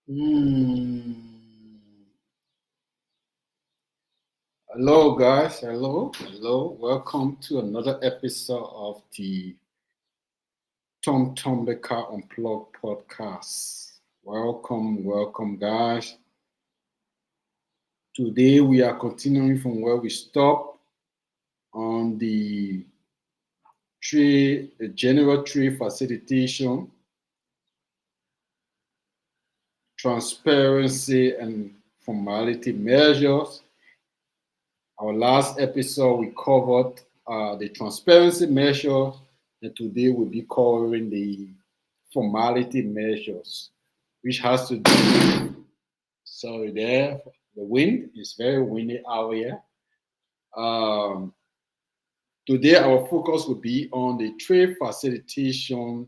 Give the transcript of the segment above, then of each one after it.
Hmm. Hello, guys. Hello. Welcome to another episode of the Tom Tombeka Unplugged podcast. Welcome, guys. Today we are continuing from where we stopped on the general trade facilitation, transparency, and formality measures. Our last episode, we covered the transparency measures, and today we'll be covering the formality measures, which has to do. Sorry, there, the wind is very windy out here. Um, Today, our focus will be on the trade facilitation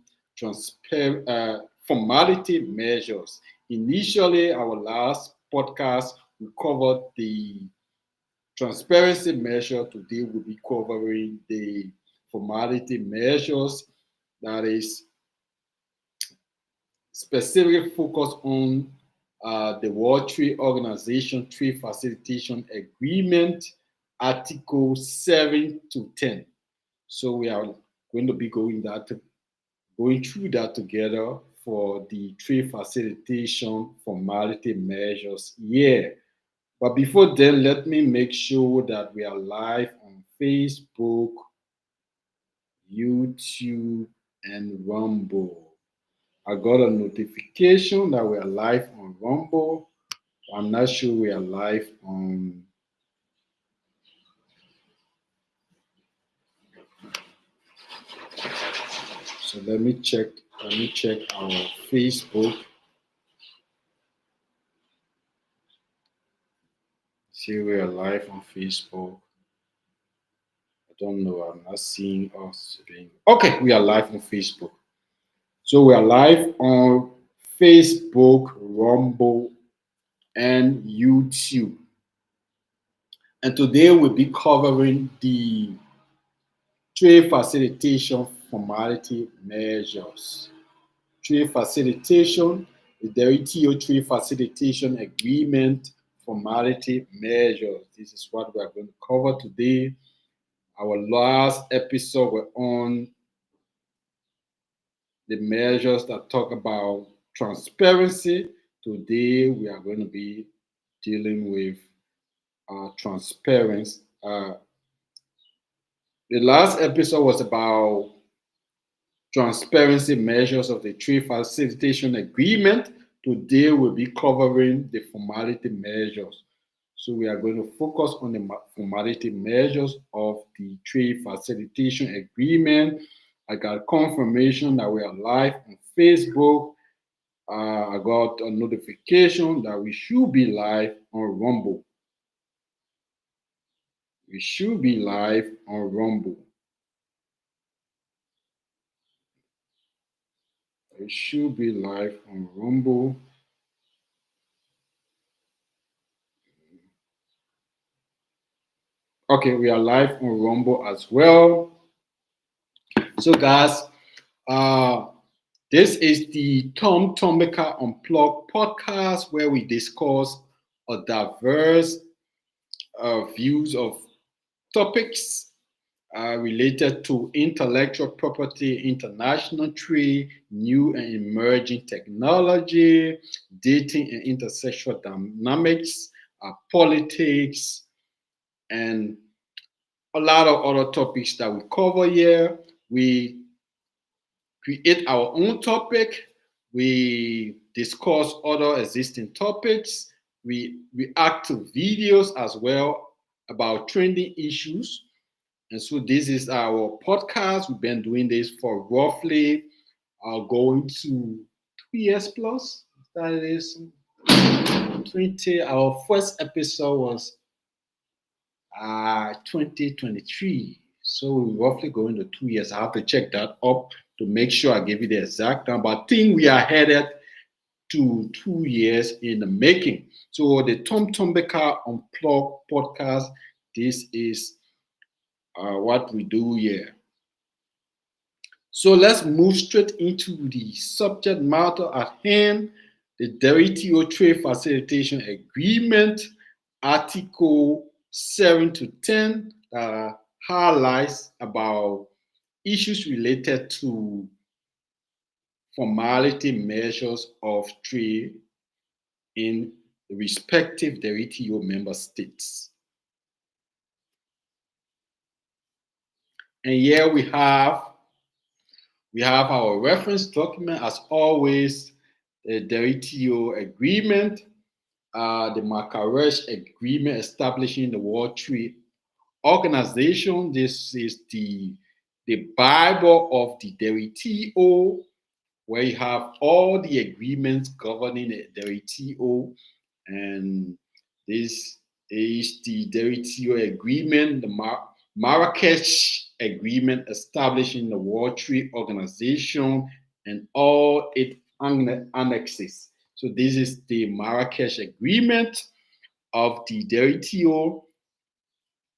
formality measures. Initially, our last podcast, we covered the transparency measure. Today we'll be covering the formality measures, that is specifically focused on the World Trade Organization Trade Facilitation Agreement, Article 7 to 10. So we are going to be going through that together for the trade facilitation formality measures. Yeah. But before then, let me make sure that we are live on Facebook, YouTube, and Rumble. I got a notification that we are live on Rumble. I'm not sure we are live on. So let me check. Let me check our Facebook. See, we are live on Facebook. I don't know. I'm not seeing us being. Okay, we are live on Facebook. So we are live on Facebook, Rumble, and YouTube. And today we'll be covering the trade facilitation formality measures. Trade facilitation, the WTO trade facilitation agreement formality measures. This is what we are going to cover today. Our last episode were on the measures that talk about transparency. Today we are going to be dealing with transparency. The last episode was about transparency measures of the trade facilitation agreement. Today we'll be covering the formality measures. So we are going to focus on the formality measures of the trade facilitation agreement. I got confirmation that we are live on Facebook. I got a notification that we should be live on Rumble. We should be live on Rumble. We should be live on Rumble. Okay, we are live on Rumble as well. So, guys, uh, this is the Tom Tombeka Unplugged podcast where we discuss a diverse views of topics related to intellectual property, international trade, new and emerging technology, dating and intersexual dynamics, politics, and a lot of other topics that we cover here. We create our own topic. We discuss other existing topics. We react to videos as well about trending issues. And so this is our podcast. We've been doing this for roughly going to 2 years plus. That is 20. Our first episode was 2023. So we're roughly going to 2 years. I have to check that up to make sure I give you the exact number. I think we are headed to 2 years in the making. So the Tom Tombeka Unplugged podcast, this is what we do here. So let's move straight into the subject matter at hand. the WTO Trade Facilitation Agreement, Article 7 to 10, highlights about issues related to formality measures of trade in the respective WTO member states. And here we have our reference document, as always, the WTO agreement, the Marrakech Agreement establishing the World Trade Organization. This is the Bible of the WTO, where you have all the agreements governing the WTO, and this is the WTO agreement, the Marrakech Agreement establishing the World Trade Organization and all its annexes. So this is the Marrakech Agreement of the WTO.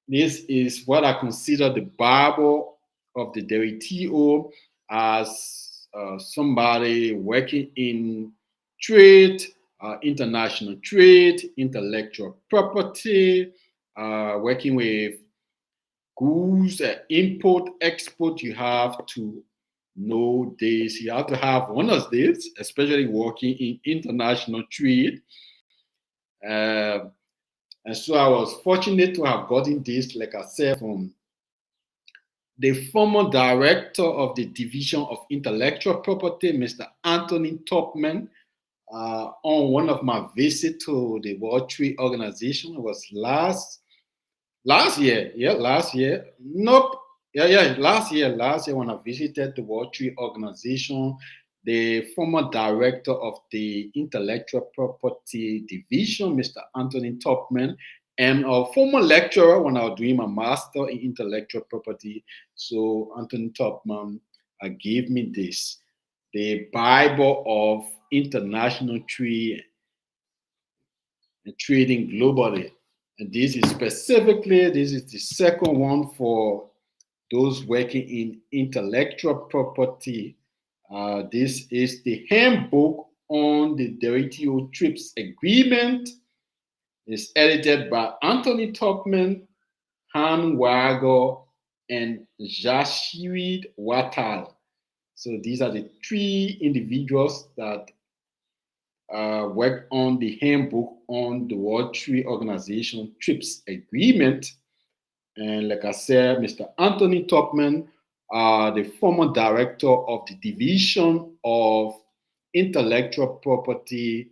This is what I consider the Bible of the WTO, as somebody working in trade, international trade, intellectual property, working with goods, import, export. You have to know this. You have to have one of these, especially working in international trade. And so I was fortunate to have gotten this, like I said, from the former director of the Division of Intellectual Property, Mr. Anthony Topman, on one of my visits to the World Trade Organization. It was last year. Yeah, last year. Nope. Yeah, last year when I visited the World Trade Organization, the former director of the Intellectual Property Division, Mr. Anthony Topman, and a former lecturer when I was doing my master in intellectual property. So Anthony Topman gave me this, the Bible of International Trade and Trading Globally. And this is the second one for those working in intellectual property. This is the handbook on the WTO TRIPS agreement. It's edited by Anthony Topman, Han Wago, and Jashirid Watal. So these are the three individuals that worked on the handbook on the World Trade Organization TRIPS agreement. And like I said, Mr. Anthony Topman, the former director of the Division of Intellectual Property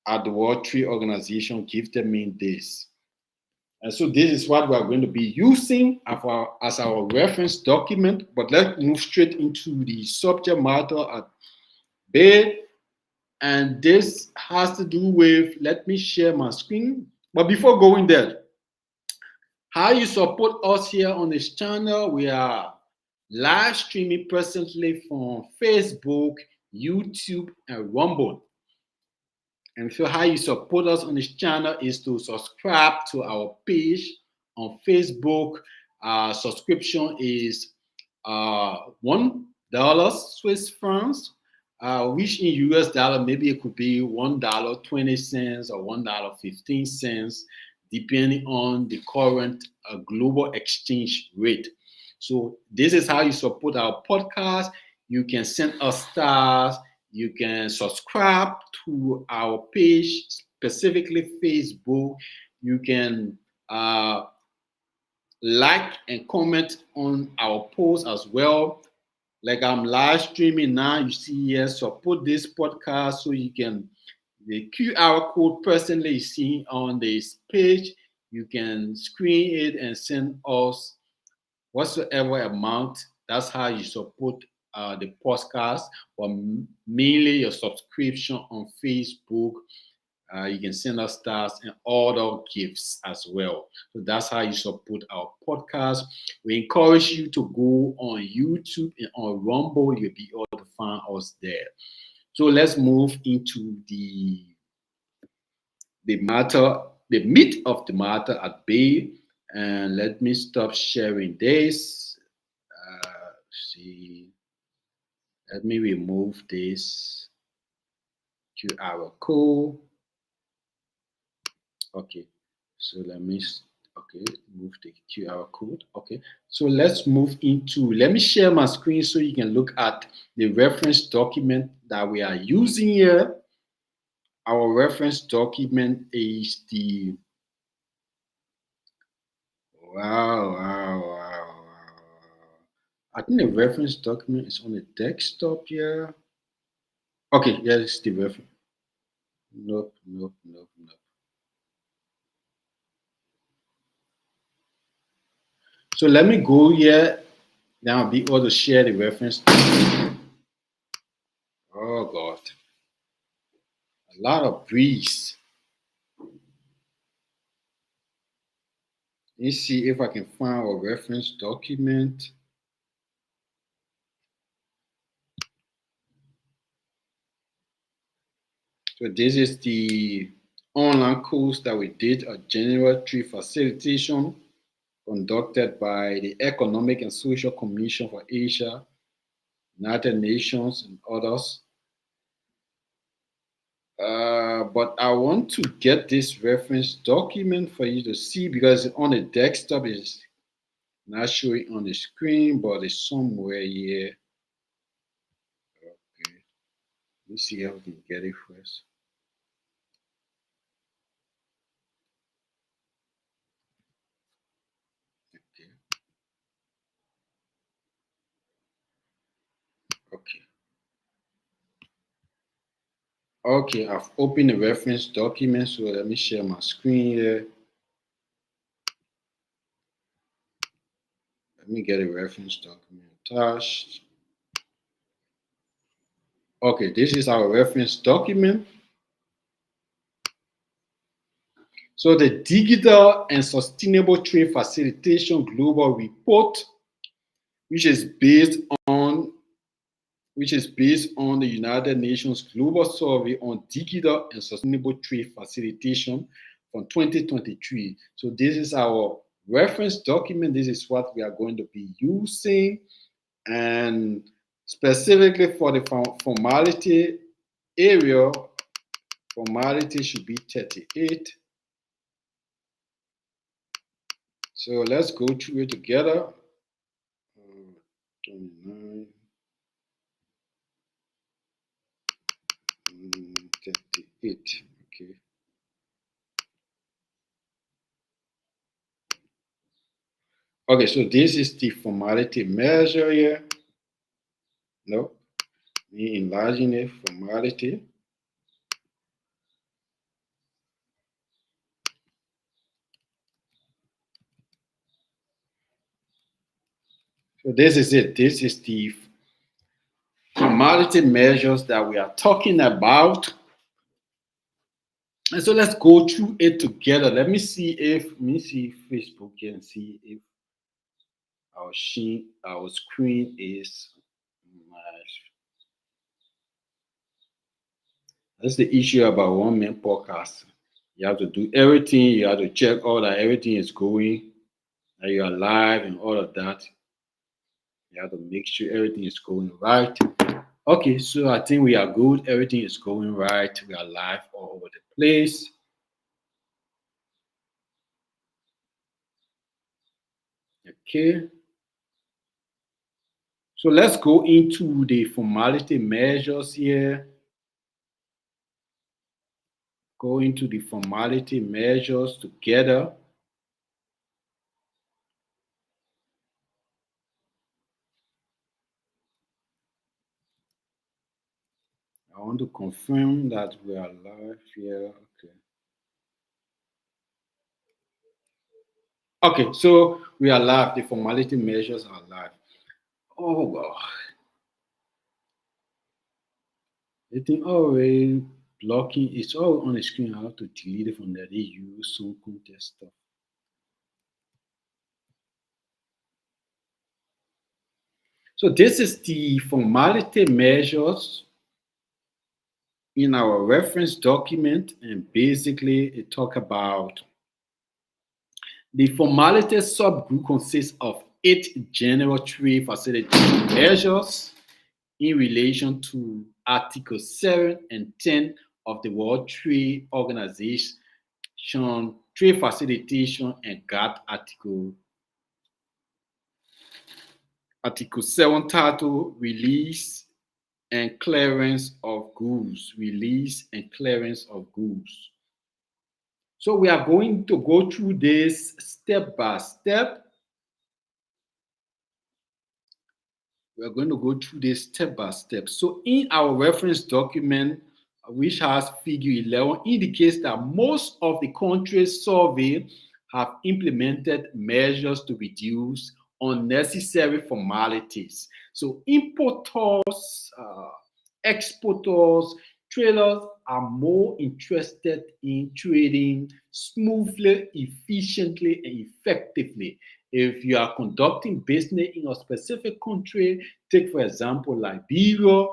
at the World Trade Organization, gifted me this. And so this is what we are going to be using as our reference document. But let's move straight into the subject matter at bay. And this has to do with, let me share my screen. But before going there, how you support us here on this channel? We are live streaming presently from Facebook, YouTube, and Rumble. And so how you support us on this channel is to subscribe to our page on Facebook. Subscription is $1 Swiss francs, which in US dollar maybe it could be $1.20 or $1.15, depending on the current global exchange rate. So this is how you support our podcast. You can send us stars. You can subscribe to our page, specifically Facebook. You can like and comment on our posts as well. Like I'm live streaming now, you see here, support this podcast so you can, the QR code personally seen on this page, you can screen it and send us whatsoever amount. That's how you support the podcast, or mainly your subscription on Facebook. You can send us stars and other gifts as well. So that's how you support our podcast. We encourage you to go on YouTube and on Rumble. You'll be able to find us there. So let's move into the matter, the meat of the matter at bay. And let me stop sharing this. See, let me remove this. QR code. Okay, so let me move the QR code. Okay, so let's move into, let me share my screen so you can look at the reference document that we are using here. Our reference document is the wow. I think the reference document is on the desktop here. Okay, yes, the reference. Nope. So let me go here. Then I'll be able to share the reference. Oh God, a lot of breeze. Let's see if I can find a reference document. So this is the online course that we did, a General Tree Facilitation conducted by the Economic and Social Commission for Asia, United Nations, and others. But I want to get this reference document for you to see because on the desktop is not showing on the screen, but it's somewhere here. Okay, let's see how we can get it first. Okay. Okay. Okay, I've opened the reference document, so let me share my screen here. Let me get a reference document attached. Okay, this is our reference document. So the Digital and Sustainable Trade Facilitation Global Report, which is based on the United Nations Global Survey on Digital and Sustainable Trade Facilitation from 2023. So this is our reference document. This is what we are going to be using. And specifically for the formality area, formality should be 38. So let's go through it together. 29, 38. Okay. Okay, so this is the formality measure here. No, me enlarging it, formality. So this is it. This is the formality measures that we are talking about. And so let's go through it together. Let me see if Facebook can see if our screen is matched. That's the issue about one man podcast. You have to do everything. You have to check all that everything is going, that you are live and all of that. You have to make sure everything is going right. Okay, so I think we are good. Everything is going right. We are live all over the place. Okay. So let's go into the formality measures here. Go into the formality measures together. I want to confirm that we are live here. Okay. Okay, so we are live. The formality measures are live. Oh God. The thing already blocking, it's all on the screen. I have to delete it from there. They use some contest stuff. So this is the formality measures in our reference document, and basically it talk about the formality subgroup consists of 8 general trade facility measures in relation to Article 7 and 10 of the World Trade Organization, Trade Facilitation, and GATT Article 7 title, Release and Clearance of Goods. Release and Clearance of Goods. So we are going to go through this step by step. We are going to go through this step by step. So in our reference document, which has figure 11, indicates that most of the countries surveyed have implemented measures to reduce unnecessary formalities. So importers, exporters, traders are more interested in trading smoothly, efficiently, and effectively. If you are conducting business in a specific country, take for example Liberia,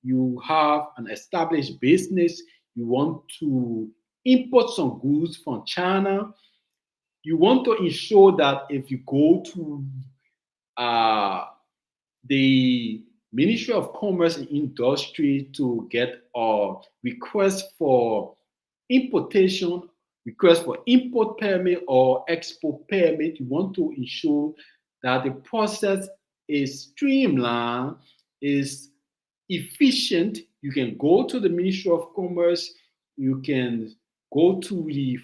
you have an established business, you want to import some goods from China, you want to ensure that if you go to uh, the Ministry of Commerce and Industry to get a request for importation, request for import permit or export permit, you want to ensure that the process is streamlined, is efficient. You can go to the Ministry of Commerce, you can go to the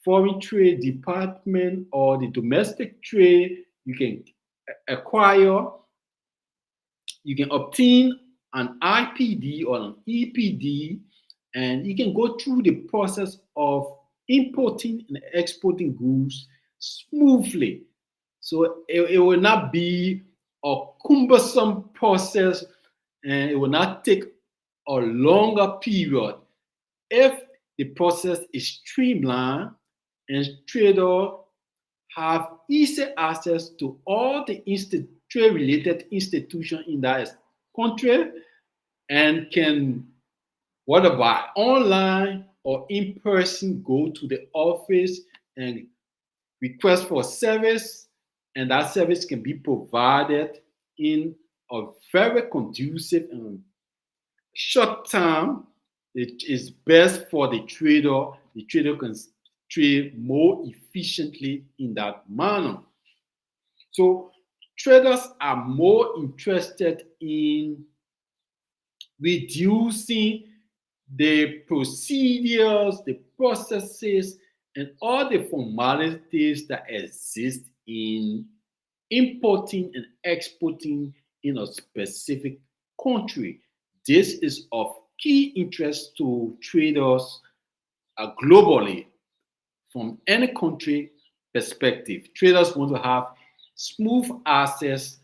Foreign Trade Department or the Domestic Trade, you can acquire, you can obtain an IPD or an EPD, and you can go through the process of importing and exporting goods smoothly. So it will not be a cumbersome process, and it will not take a longer period if the process is streamlined and traders have easy access to all the trade-related institutions in that country and can, whether by online or in person, go to the office and request for service, and that service can be provided in a very conducive and short time. It is best for the trader. The trader can trade more efficiently in that manner. So traders are more interested in reducing the procedures, the processes, and all the formalities that exist in importing and exporting in a specific country. This is of key interest to traders globally from any country perspective. Traders want to have smooth access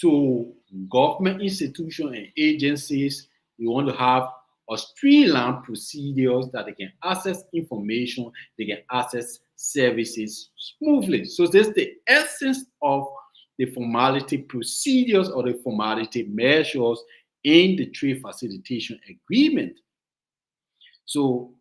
to government institutions and agencies. We want to have a streamlined procedures that they can access information, they can access services smoothly. So this is the essence of the formality procedures or the formality measures in the trade facilitation agreement. So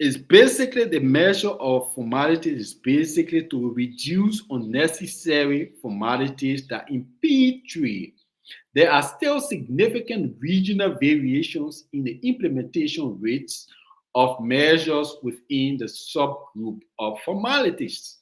it's basically the measure of formalities is basically to reduce unnecessary formalities that impede trade. There are still significant regional variations in the implementation rates of measures within the subgroup of formalities.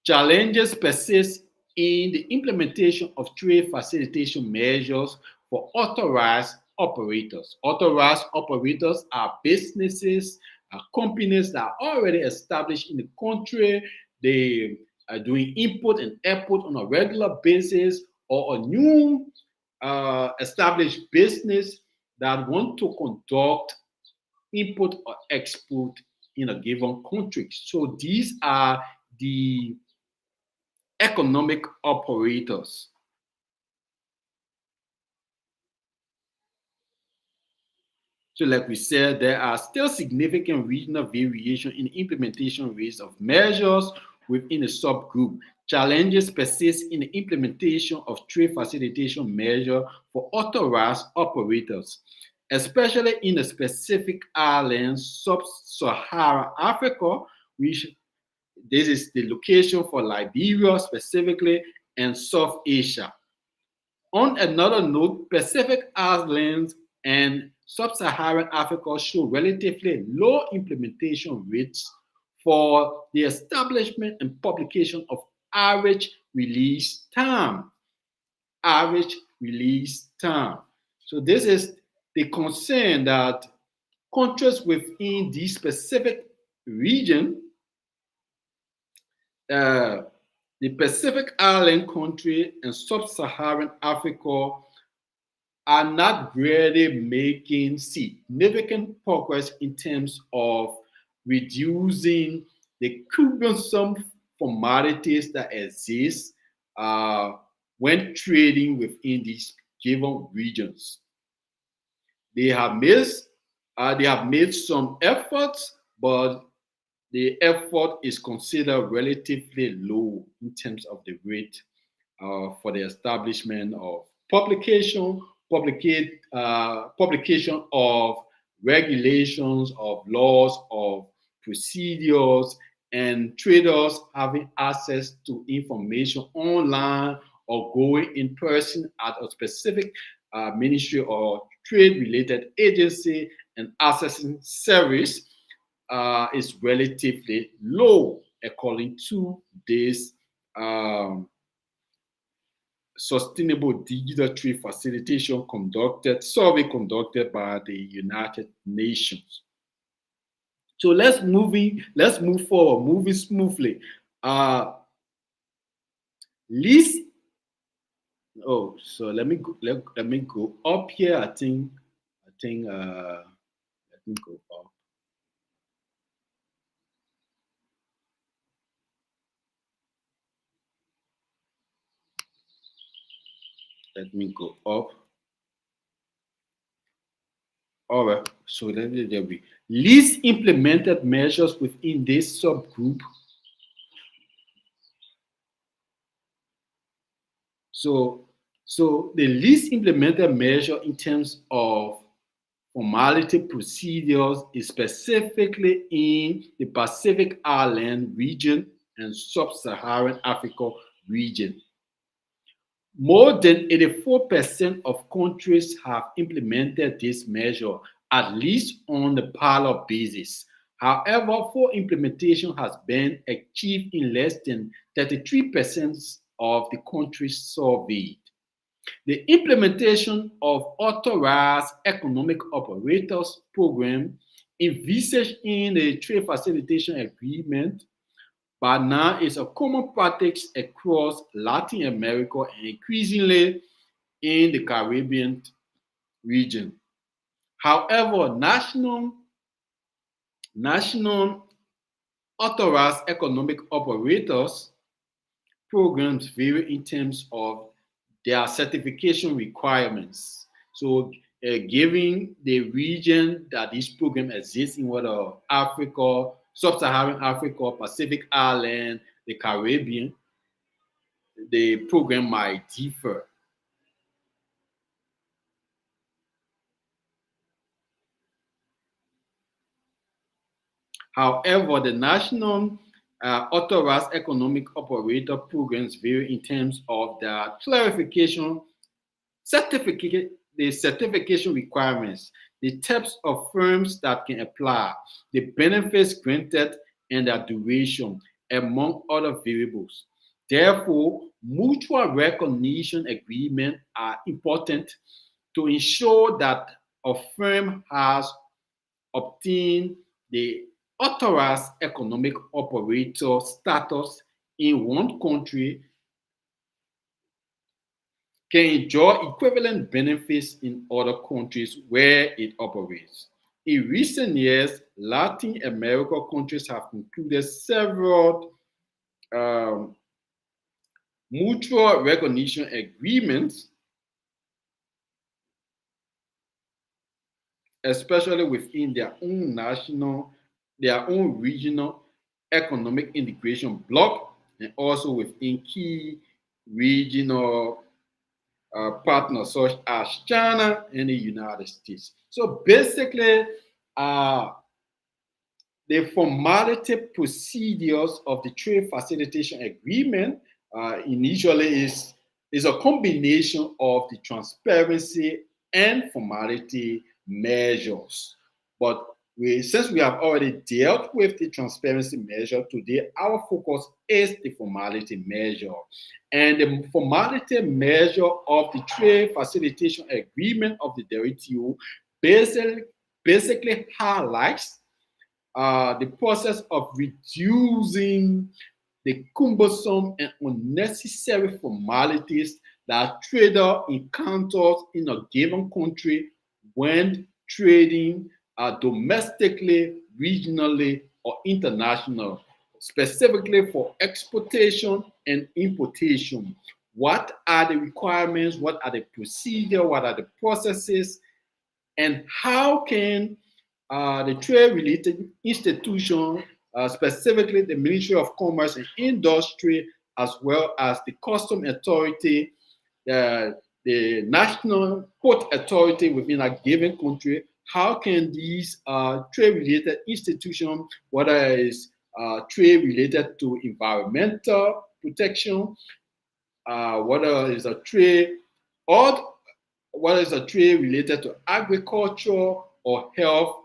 Challenges persist in the implementation of trade facilitation measures for authorized operators. Authorized operators are businesses, are companies that are already established in the country. They are doing import and export on a regular basis, or a new established business that want to conduct import or export in a given country. So these are the economic operators. So, like we said, there are still significant regional variation in implementation rates of measures within a subgroup. Challenges persist in the implementation of trade facilitation measure for authorized operators, especially in the specific islands, sub-Saharan Africa, which this is the location for Liberia specifically, and South Asia. On another note, Pacific Islands and Sub-Saharan Africa show relatively low implementation rates for the establishment and publication of average release time. Average release time. So this is the concern that countries within the specific region, uh, the Pacific Island country and Sub-Saharan Africa are not really making significant progress in terms of reducing the cumbersome formalities that exist uh, when trading within these given regions. They have made they have made some efforts, but the effort is considered relatively low in terms of the rate for the establishment of publication of regulations, of laws, of procedures, and traders having access to information online or going in person at a specific ministry or trade related agency and accessing service is relatively low according to this sustainable digital trade facilitation survey conducted by the United Nations. So let's move forward, moving smoothly. Least oh, so let me go up here. Let me go up. Let me go up. All right. So let me there be least implemented measures within this subgroup. So the least implemented measure in terms of formality procedures is specifically in the Pacific Island region and Sub-Saharan Africa region. More than 84% of countries have implemented this measure, at least on the pilot basis. However, full implementation has been achieved in less than 33% of the countries surveyed. The implementation of Authorized Economic Operators Program envisaged in the Trade Facilitation Agreement by now is a common practice across Latin America and increasingly in the Caribbean region. However, national authorized economic operators programs vary in terms of their certification requirements. So, given the region that this program exists in, whether Africa, Sub-Saharan Africa, Pacific Island, the Caribbean, the program might differ. However, the national authorized economic operator programs vary in terms of the the certification requirements, the types of firms that can apply, the benefits granted, and their duration, among other variables. Therefore, mutual recognition agreements are important to ensure that a firm has obtained the authorized economic operator status in one country can enjoy equivalent benefits in other countries where it operates. In recent years, Latin America countries have concluded several um, mutual recognition agreements, especially within their own regional economic integration bloc, and also within key regional partners such as China and the United States. So basically, uh, the formality procedures of the trade facilitation agreement initially is is a combination of the transparency and formality measures. But since we have already dealt with the transparency measure today, our focus is the formality measure. And the formality measure of the trade facilitation agreement of the WTO basically highlights the process of reducing the cumbersome and unnecessary formalities that trader encounters in a given country when trading domestically, regionally, or international, specifically for exportation and importation. What are the requirements? What are the procedures? What are the processes? And how can the trade-related institution, specifically the Ministry of Commerce and Industry, as well as the Custom Authority, the National Port Authority within a given country, how can these trade-related institutions, whether it's trade related to environmental protection, whether it's a trade, or whether it's a trade related to agriculture or health,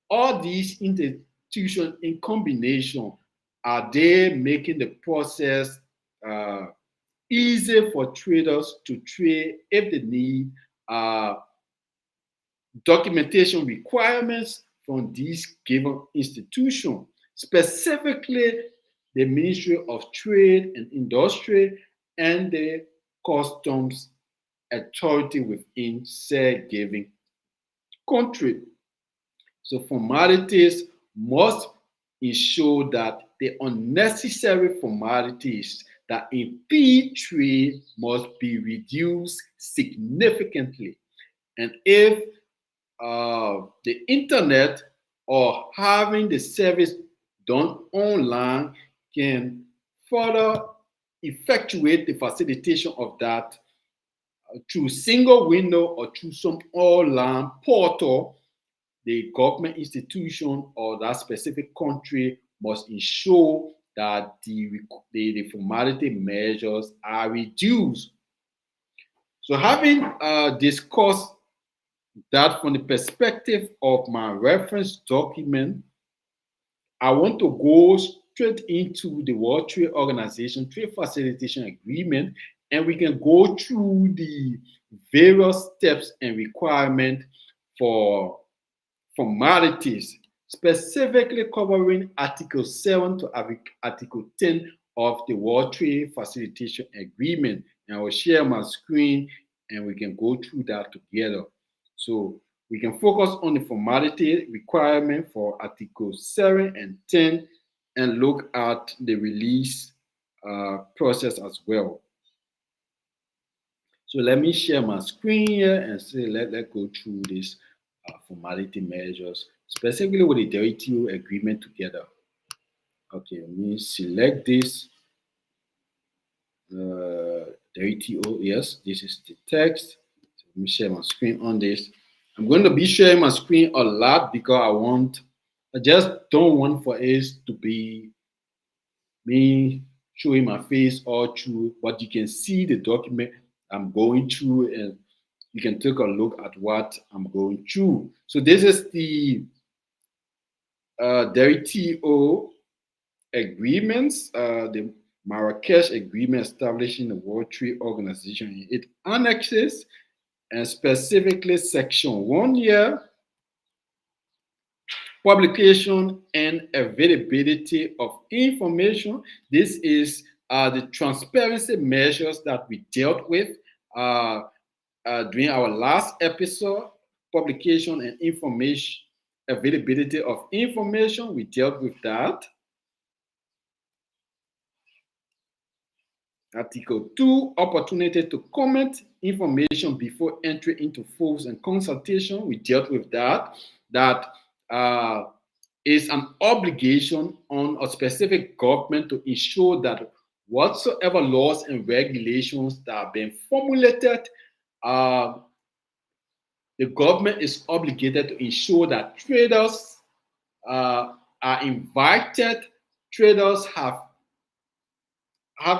all these institutions in combination, are they making the process easy for traders to trade if they need documentation requirements from these given institutions, specifically the Ministry of Trade and Industry and the Customs Authority within said given country. So formalities must ensure that the unnecessary formalities that impede trade must be reduced significantly. And if the internet or having the service done online can further effectuate the facilitation of that through single window or through some online portal, the government institution or that specific country must ensure that the formality measures are reduced. So having discussed that from the perspective of my reference document, I want to go straight into the World Trade Organization Trade Facilitation Agreement, and we can go through the various steps and requirements for formalities, specifically covering Article 7 to Article 10 of the World Trade Facilitation Agreement. And I will share my screen and we can go through that together. So we can focus on the formality requirement for Article 7 and 10 and look at the release process as well. So let me share my screen here and say, let's go through this formality measures, specifically with the WTO agreement together. Okay, let me select this. WTO, yes, this is the text. So let me share my screen on this. I'm going to be sharing my screen a lot because I just don't want for it to be me showing my face all through, but you can see the document I'm going through and you can take a look at what I'm going through. So this is the WTO agreements, the Marrakesh Agreement establishing the World Trade Organization. It annexes and specifically Section 1 here, publication and availability of information. This is the transparency measures that we dealt with during our last episode, publication and information, availability of information. We dealt with that. Article 2, opportunity to comment information before entry into force and consultation. We dealt with that. That is an obligation on a specific government to ensure that whatsoever laws and regulations that are being formulated, the government is obligated to ensure that traders are invited, traders have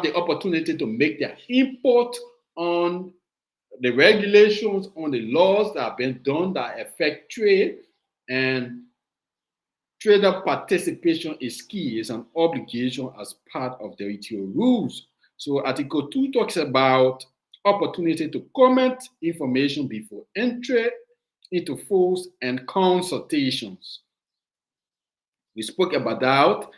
the opportunity to make their input on the regulations, on the laws that have been done that affect trade, and trader participation is key. It's an obligation as part of the WTO rules. So Article 2 talks about opportunity to comment information before entry into force and consultations. We spoke about that.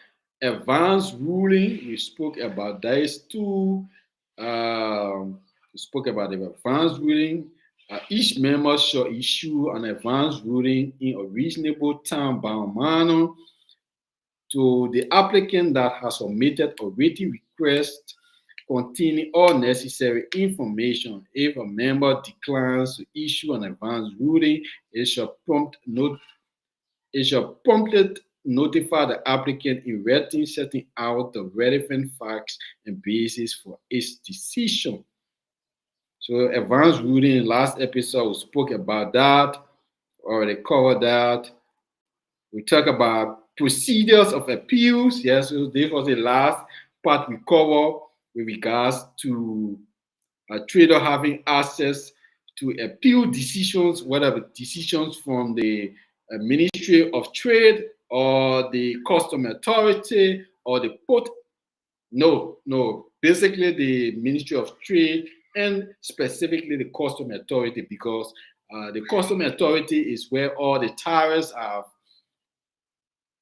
Advanced ruling, we spoke about these two. We spoke about the advanced ruling. Each member shall issue an advanced ruling in a reasonable time-bound manner to the applicant that has submitted a written request containing all necessary information. If a member declines to issue an advanced ruling, it shall promptly notify the applicant in writing, setting out the relevant facts and basis for its decision. So advanced ruling, in the last episode, we spoke about that, already covered that. We talk about procedures of appeals. Yes, so this was the last part we covered with regards to a trader having access to appeal decisions, whether decisions from the Ministry of Trade or the Custom Authority or the port. No. Basically, the Ministry of Trade and specifically the Custom Authority, because the Custom Authority is where all the tariffs are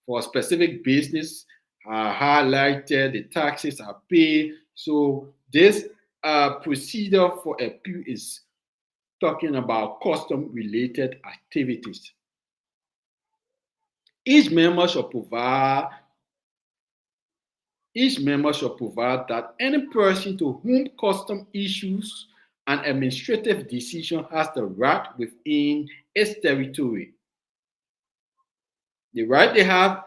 for a specific business are highlighted, the taxes are paid. So this procedure for appeal is talking about custom-related activities. Each member shall provide that any person to whom custom issues an administrative decision has the right within its territory. The right they have,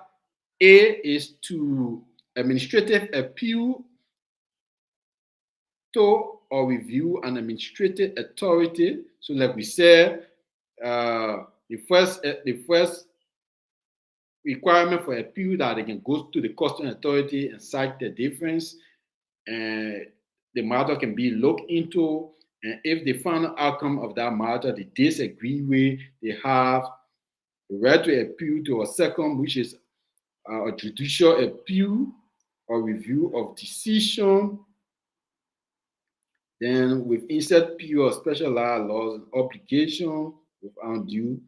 A, is to administrative appeal to or review an administrative authority. So like we said, the first requirement for appeal that they can go to the custom authority and cite the difference, and the matter can be looked into, and if the final outcome of that matter they disagree with, they have the right to appeal to a second, which is a judicial appeal or review of decision. Then with insert pure special laws and obligation with undue.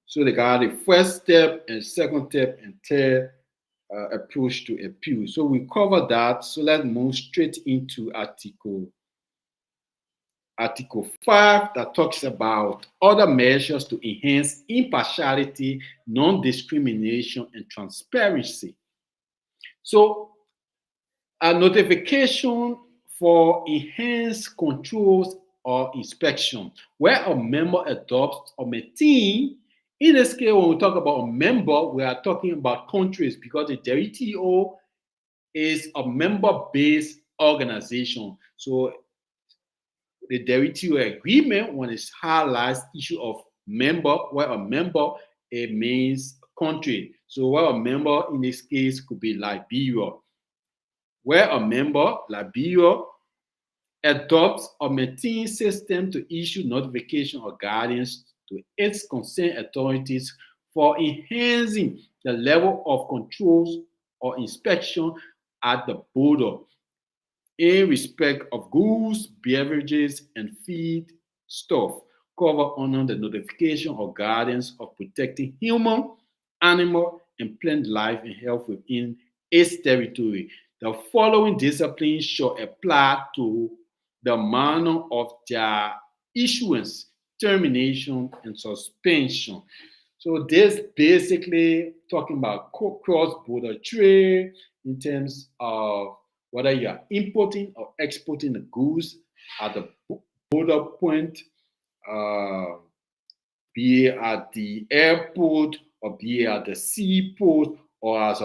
So they got the first step and second step and third approach to appeal. So we covered that. So let's move straight into Article 5 that talks about other measures to enhance impartiality, non-discrimination, and transparency. So a notification for enhanced controls or inspection, where a member adopts or maintains. In this case, when we talk about a member, we are talking about countries because the WTO is a member-based organization. So the WTO agreement, when it highlights issue of member, where a member, it means country. So where a member in this case could be Liberia. Where a member, Liberia, adopts or maintains system to issue notification or guidance to its concerned authorities for enhancing the level of controls or inspection at the border in respect of goods, beverages, and feed stuff covered under the notification or guidance of protecting human, animal, and plant life and health within its territory. The following disciplines shall apply to the manner of their issuance, termination, and suspension. So this basically talking about cross-border trade in terms of whether you are importing or exporting the goods at the border point, be it at the airport or be it at the seaport or at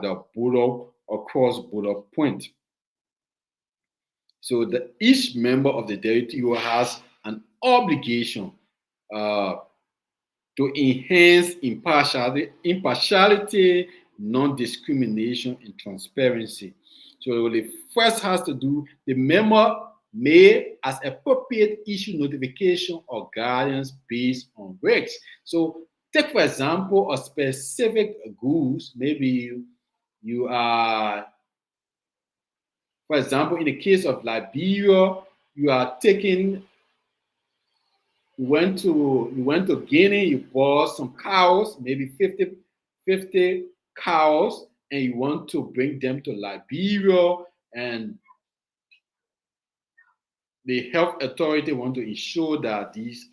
a border or cross-border point. So each member of the WTO has an obligation to enhance impartiality, non-discrimination, and transparency. So the first has to do, the member may, as appropriate, issue notification or guidance based on regs. So, take for example a specific goods. Maybe you are, for example, in the case of Liberia, you are taking you went to Guinea, you bought some cows, maybe 50 cows, and you want to bring them to Liberia, and the health authority want to ensure that these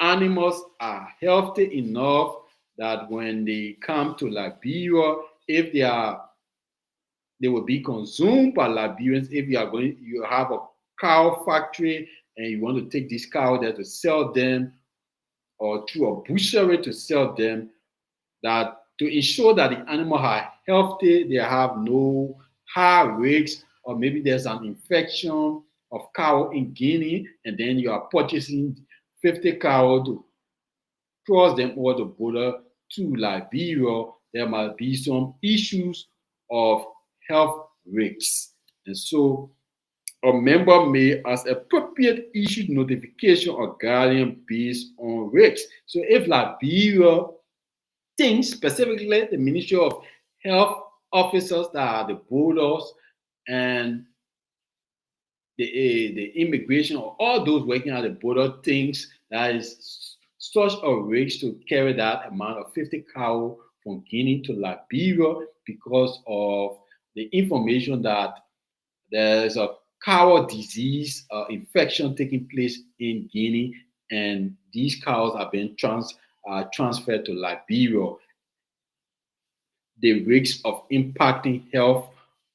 animals are healthy enough that when they come to Liberia, if they will be consumed by Liberians. If you have a cow factory and you want to take these cows there to sell them, or through a butchery to sell them, that to ensure that the animals are healthy, they have no high risks, or maybe there's an infection of cow in Guinea, and then you are purchasing 50 cows to cross them over the border to Liberia, there might be some issues of health risks. And so a member may, as appropriate, issue notification or guidance based on risks. So if Liberia thinks, specifically the Ministry of Health officers that are the borders and the immigration, or all those working at the border, thinks that is such a risk to carry that amount of 50 cow from Guinea to Liberia because of the information that there's a cow disease infection taking place in Guinea, and these cows are being transferred to Liberia. The risk of impacting health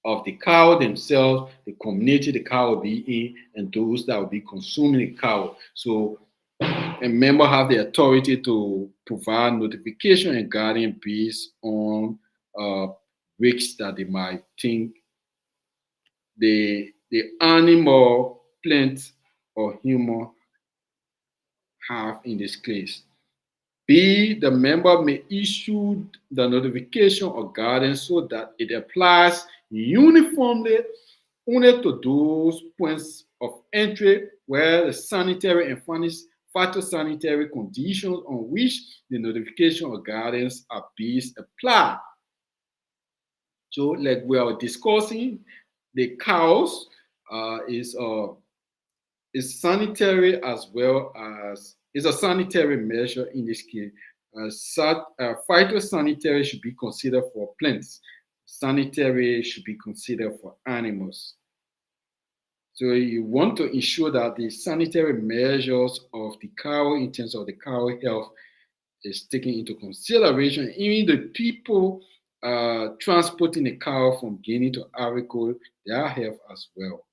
of the cow themselves, the community the cow will be in, and those that will be consuming the cow. So a member have the authority to provide notification and guidance based on risks that they might think the animal, plant, or human have in this case. B, the member may issue the notification or guidance so that it applies uniformly only to those points of entry where the sanitary and phytosanitary conditions on which the notification or guidance are based apply. So, like we are discussing, the cows is sanitary as well as is a sanitary measure in this case. Phytosanitary should be considered for plants. Sanitary should be considered for animals. So you want to ensure that the sanitary measures of the cow in terms of the cow health is taken into consideration. Even the people transporting the cow from Guinea to Africa, their health as well,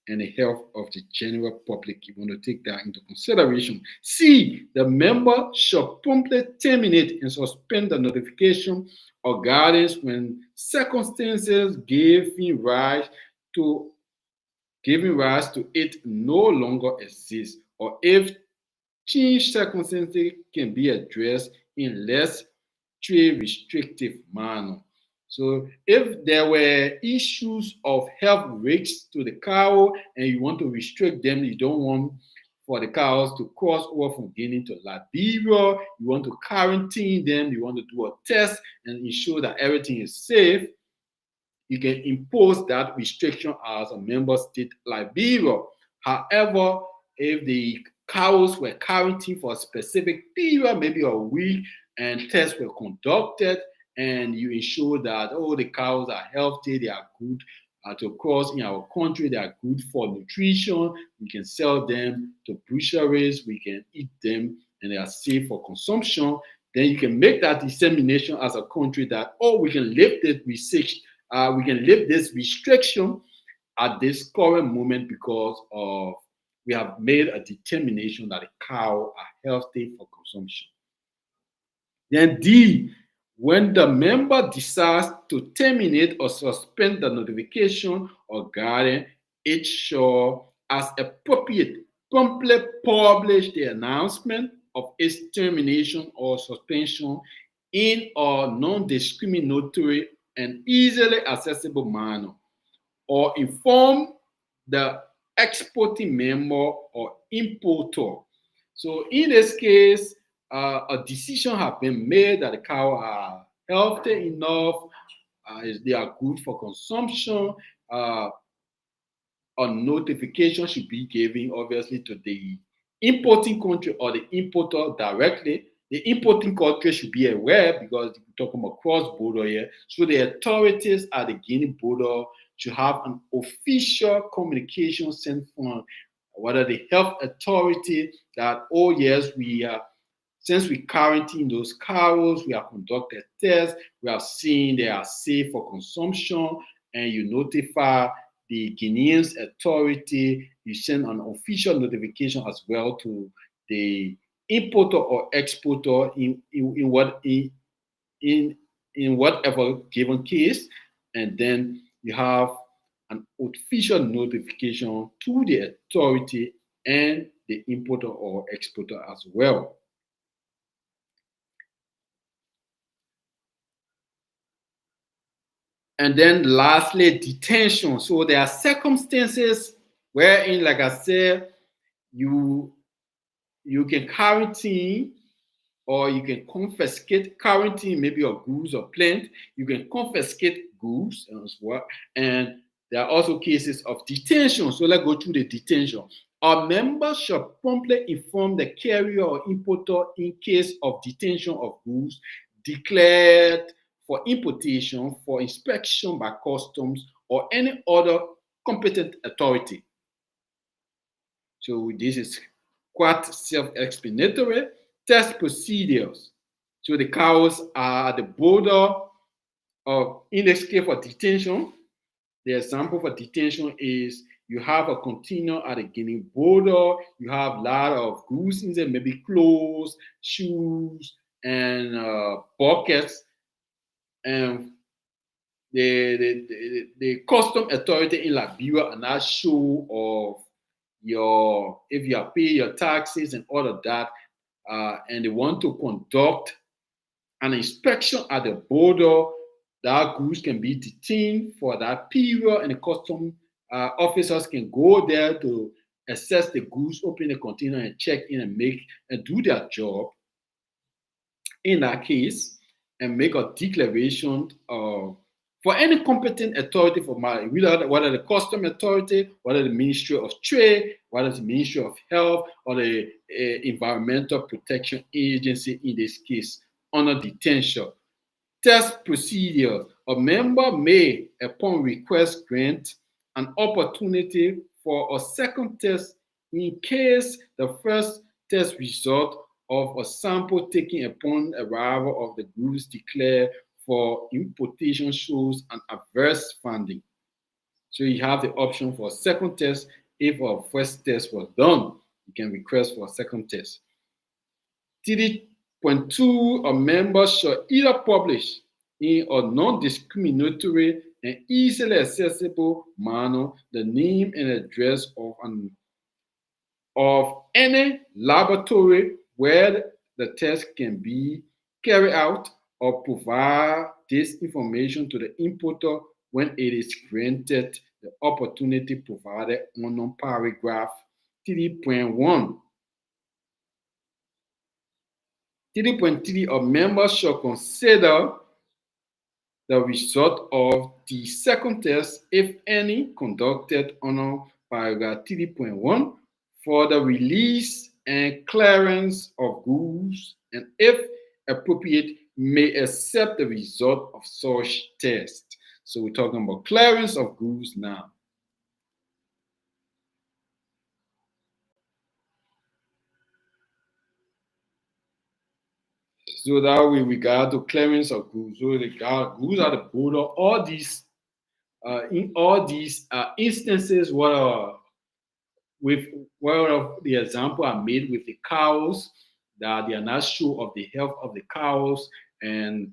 and the health of the general public. You want to take that into consideration. C, the member shall promptly terminate and suspend the notification or guidance when circumstances giving rise to it no longer exist, or if changed circumstances can be addressed in less trade restrictive manner. So if there were issues of health risks to the cow and you want to restrict them, you don't want for the cows to cross over from Guinea to Liberia, you want to quarantine them, you want to do a test and ensure that everything is safe, you can impose that restriction as a member state Liberia. However, if the cows were quarantined for a specific period, maybe a week, and tests were conducted, and you ensure that the cows are healthy, they are good to cross in our country, they are good for nutrition, we can sell them to butcheries, we can eat them, and they are safe for consumption, then you can make that dissemination as a country that we can lift this restriction at this current moment because of we have made a determination that the cow are healthy for consumption. Then D, when the member decides to terminate or suspend the notification or guidance, it shall, as appropriate, promptly publish the announcement of its termination or suspension in a non-discriminatory and easily accessible manner, or inform the exporting member or importer. So in this case, a decision has been made that the cow are healthy enough, they are good for consumption. Uh, a notification should be given, obviously, to the importing country or the importer directly. The importing country should be aware because we're talking about cross border here. So the authorities at the Guinea border should have an official communication sent from whether the health authority that, oh yes, we are, since we quarantine those cows, we have conducted tests, we have seen they are safe for consumption, and you notify the Guinean authority, you send an official notification as well to the importer or exporter in whatever given case, and then you have an official notification to the authority and the importer or exporter as well. And then lastly, detention. So there are circumstances wherein, like I said, you you can quarantine or you can confiscate, quarantine maybe your goods or plant. You can confiscate goods as well. And there are also cases of detention. So let's go through the detention. A member shall promptly inform the carrier or importer in case of detention of goods declared for importation for inspection by customs or any other competent authority. So this is quite self-explanatory. Test procedures. So the cows are at the border of, in this case for detention, the example for detention is you have a container at the Guinea border, you have a lot of goods in there, maybe clothes, shoes, and buckets. And the custom authority in Liberia are not sure of your, if you are paying your taxes and all of that, and they want to conduct an inspection at the border, that goods can be detained for that period, and the custom officers can go there to assess the goods, open the container, and check in and make and do their job in that case, and make a declaration for any competent authority for matter, whether the custom authority, whether the Ministry of Trade, whether the Ministry of Health, or the Environmental Protection Agency in this case, under detention. Test procedure. A member may, upon request, grant an opportunity for a second test in case the first test result of a sample taken upon arrival of the goods declared for importation shows an adverse finding. So you have the option for a second test. If a first test was done, you can request for a second test. 3.2, a member shall either publish in a non-discriminatory and easily accessible manner the name and address of any laboratory where the test can be carried out, or provide this information to the importer when it is granted the opportunity provided under paragraph 3.1. 3.3, a member shall consider the result of the second test, if any, conducted under paragraph 3.1 for the release and clearance of goods, and if appropriate, may accept the result of such test. So we're talking about clearance of goods now. So that with regard to clearance of goods, so the goods at the border, all these in all these instances, with one of the example I made with the cows, that they are not sure of the health of the cows, and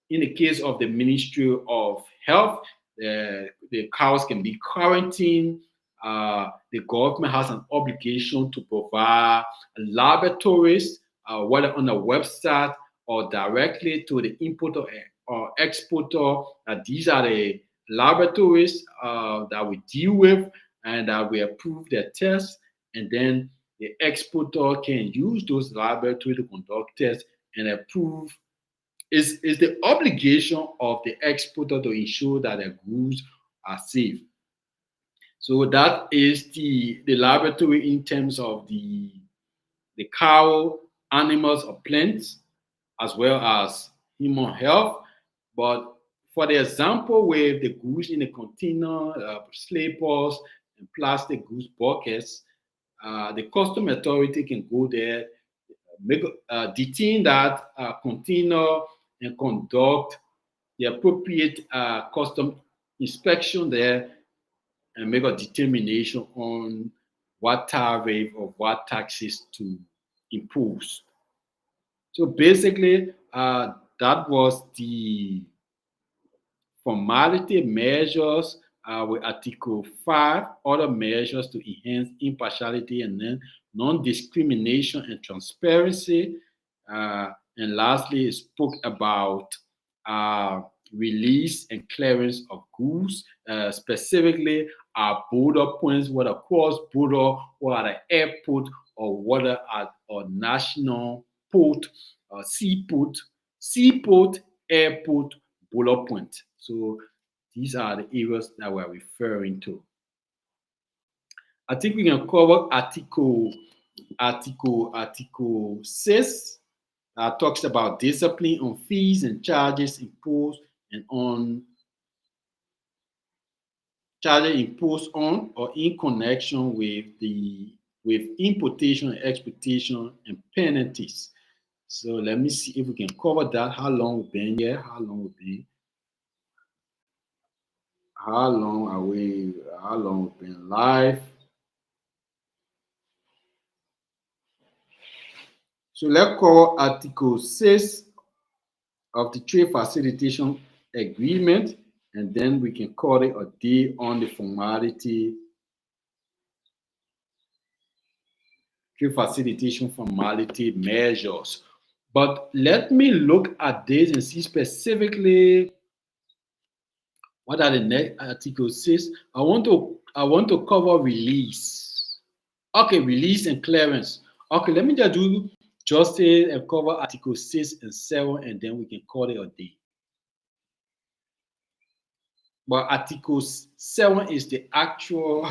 in the case of the Ministry of Health, the cows can be quarantined. The government has an obligation to provide laboratories, whether on a website or directly to the importer or exporter. These are the laboratories that we deal with. and that we approve their tests, and then the exporter can use those laboratory to conduct tests and approve. Is the obligation of the exporter to ensure that the goods are safe. So that is the laboratory in terms of the cow, animals, or plants, as well as human health. But for the example with the goods in a container, sleepers, and plastic goods buckets, the custom authority can go there, make detain that container, and conduct the appropriate custom inspection there, and make a determination on what tariff or what taxes to impose. So basically, that was the formality measures with Article 5, other measures to enhance impartiality and then non-discrimination and transparency. And lastly, it spoke about uh, release and clearance of goods, specifically border points, whether cross-border or at an airport or whether at a national port, seaport, airport, bullet point. So these are the areas that we're referring to. I think we can cover Article 6 that talks about discipline on fees and charges imposed and on charges imposed on or in connection with importation and exportation and penalties. So let me see if we can cover that. How long we've been here? How long are we? How long we've been live? So let's call Article 6 of the Trade Facilitation Agreement, and then we can call it a day on the trade facilitation formality measures. But let me look at this and see specifically what are the next Article 6. I want to cover release. Okay, release and clearance. Okay, let me just do justice and cover Article 6 and 7, and then we can call it a day. But Article 7 is the actual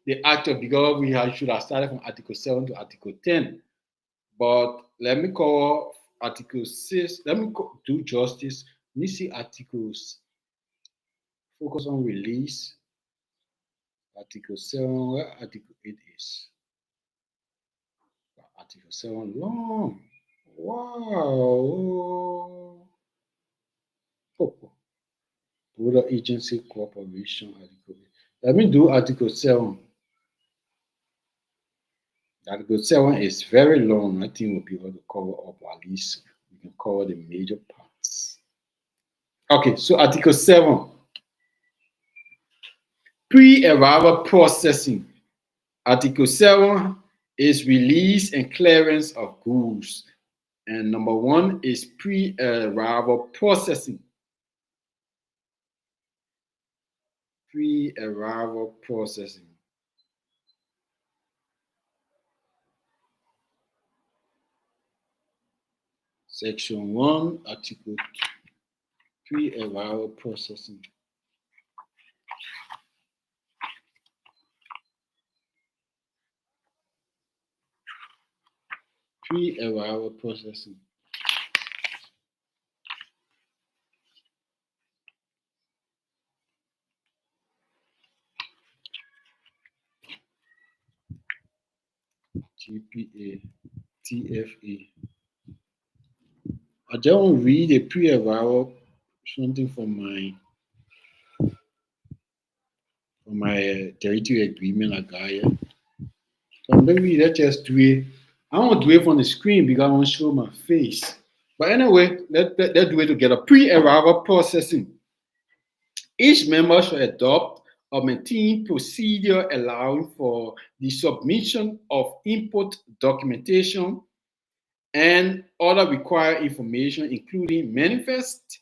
because should have started from Article 7 to Article 10. But let me call Article 6. Let me do justice. Let me see articles. Focus on release. Article 7, where Article 8 is. Article 7 long. Wow. Border Agency Cooperation Article 8. Let me do Article 7. Article 7 is very long. I think we'll be able to cover up at least we can cover the major parts. Okay, so Article 7. Pre-arrival processing. Article 7 is release and clearance of goods. And number 1 is pre-arrival processing. Pre-arrival processing. Section 1, Article 2. Pre-arrival processing. Pre-arrival processing. GPA, TFA. I just want to read a pre-arrival something from my territory agreement I got here. So maybe let's just do it. I want to do it from the screen because I want to show my face. But anyway, let's do it together. Pre-arrival processing. Each member should adopt or maintain procedure allowing for the submission of import documentation and other required information, including manifest,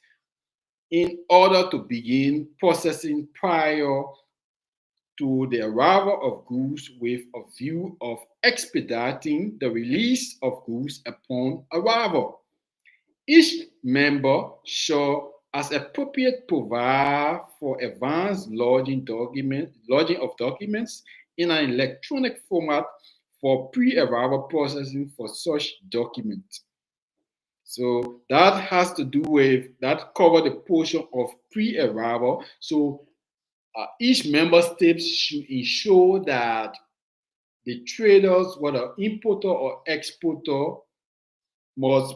in order to begin processing prior to the arrival of goods with a view of expediting the release of goods upon arrival. Each member shall, as appropriate, provide for advanced lodging of documents in an electronic format for pre-arrival processing for such documents. So that has to do with that cover the portion of pre-arrival. So each member state should ensure that the traders, whether importer or exporter, must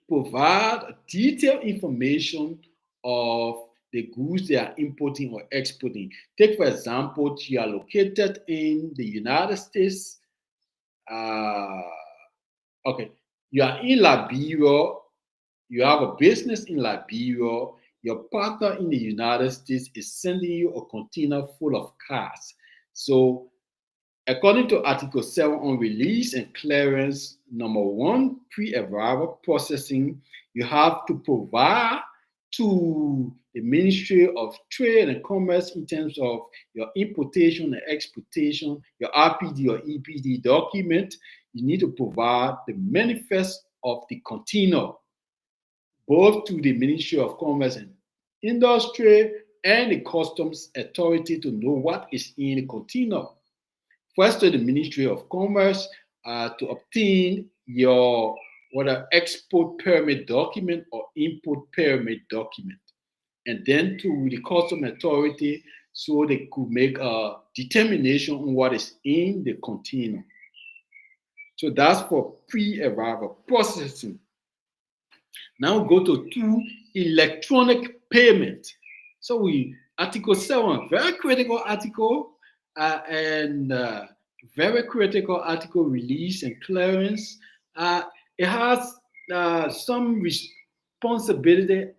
provide detailed information of the goods they are importing or exporting. Take, for example, you are located in the United States. Uh, okay, you are in Liberia, you have a business in Liberia, your partner in the United States is sending you a container full of cars. So according to Article 7 on release and clearance, number one, pre-arrival processing, you have to provide to the Ministry of Trade and Commerce in terms of your importation and exportation, your RPD or EPD document. You need to provide the manifest of the container, both to the Ministry of Commerce and Industry and the Customs Authority to know what is in the container. First to the Ministry of Commerce to obtain your whether export permit document or import permit document, and then to the Customs Authority so they could make a determination on what is in the container. So that's for pre-arrival processing. Now we go to 2, electronic payment. So Article 7, very critical article, and very critical article, release and clearance. It has some responsibility,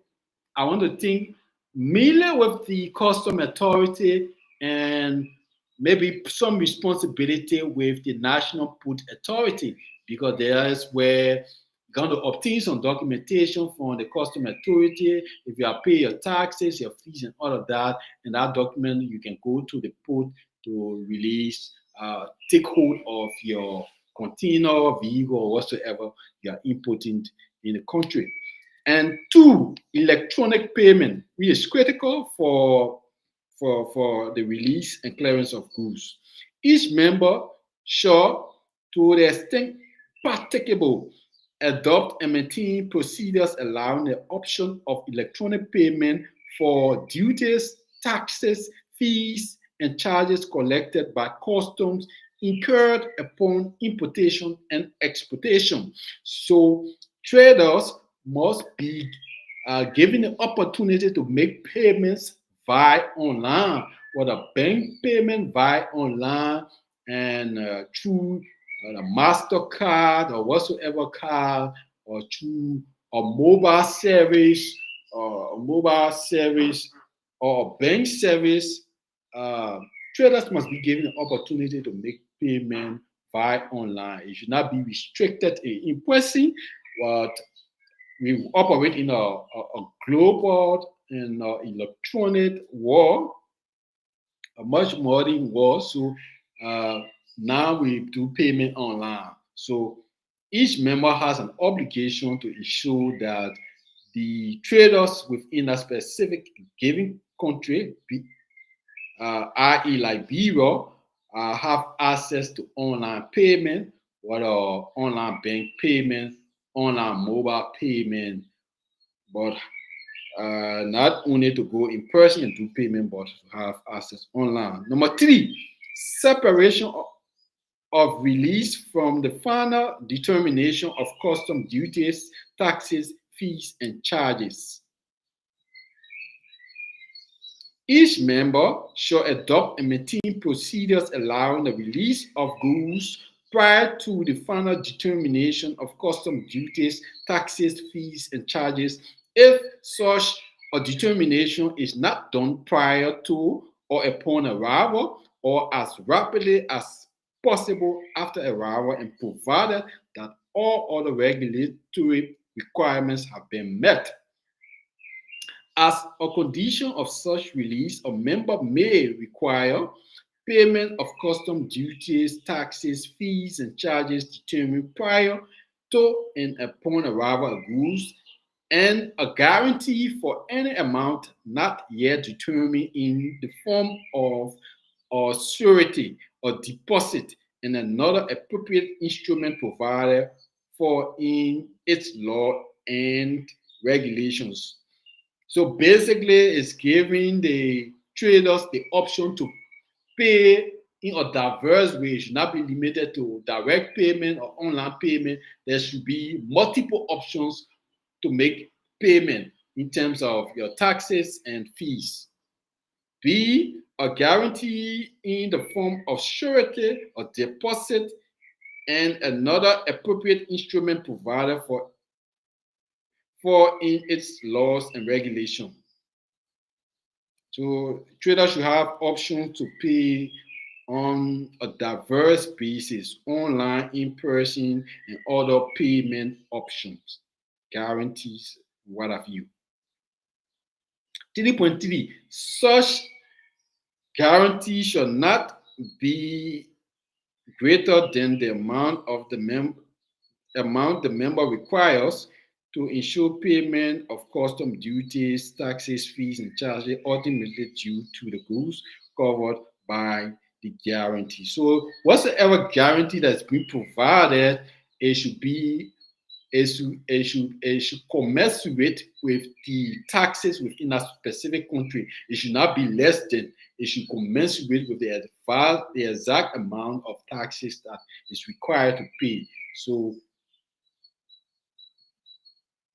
I want to think, mainly with the custom authority and maybe some responsibility with the National Port Authority, because there is where going to obtain some documentation from the custom authority. If you are paying your taxes, your fees, and all of that, and that document, you can go to the port to release, take hold of your container, vehicle, or whatsoever you are importing in the country. And 2, electronic payment, which is critical for the release and clearance of goods. Each member shall, to the extent practicable, adopt and maintain procedures allowing the option of electronic payment for duties, taxes, fees, and charges collected by customs incurred upon importation and exportation. So traders must be given the opportunity to make payments via online, whether bank payment via online and through a MasterCard or whatsoever card, or through a mobile service or a bank service. Traders must be given the opportunity to make payment via online. It should not be restricted in person, but we operate in a global and electronic world, a much modern world. So now we do payment online. So each member has an obligation to ensure that the traders within a specific given country, i.e. Liberia, have access to online payment, whether online bank payment, online mobile payment, but not only to go in person and do payment, but to have access online. Number 3, separation of release from the final determination of custom duties, taxes, fees, and charges. Each member shall adopt and maintain procedures allowing the release of goods prior to the final determination of custom duties, taxes, fees, and charges if such a determination is not done prior to or upon arrival, or as rapidly as possible after arrival, and provided that all other regulatory requirements have been met. As a condition of such release, a member may require payment of custom duties, taxes, fees, and charges determined prior to and upon arrival of goods, and a guarantee for any amount not yet determined in the form of a surety or deposit and another appropriate instrument provided for in its law and regulations. So basically, it's giving the traders the option to pay in a diverse way. It should not be limited to direct payment or online payment. There should be multiple options to make payment in terms of your taxes and fees. B, a guarantee in the form of surety or deposit and another appropriate instrument provided for in its laws and regulations. So traders should have options to pay on a diverse basis, online, in person, and other payment options, guarantees, what have you. 3.3, such guarantee should not be greater than the amount the member requires to ensure payment of custom duties, taxes, fees, and charges ultimately due to the goods covered by the guarantee. So, whatsoever guarantee that's been provided, it should be it should commensurate with the taxes within a specific country. It should not be less than. It should commensurate with the exact amount of taxes that is required to pay. So,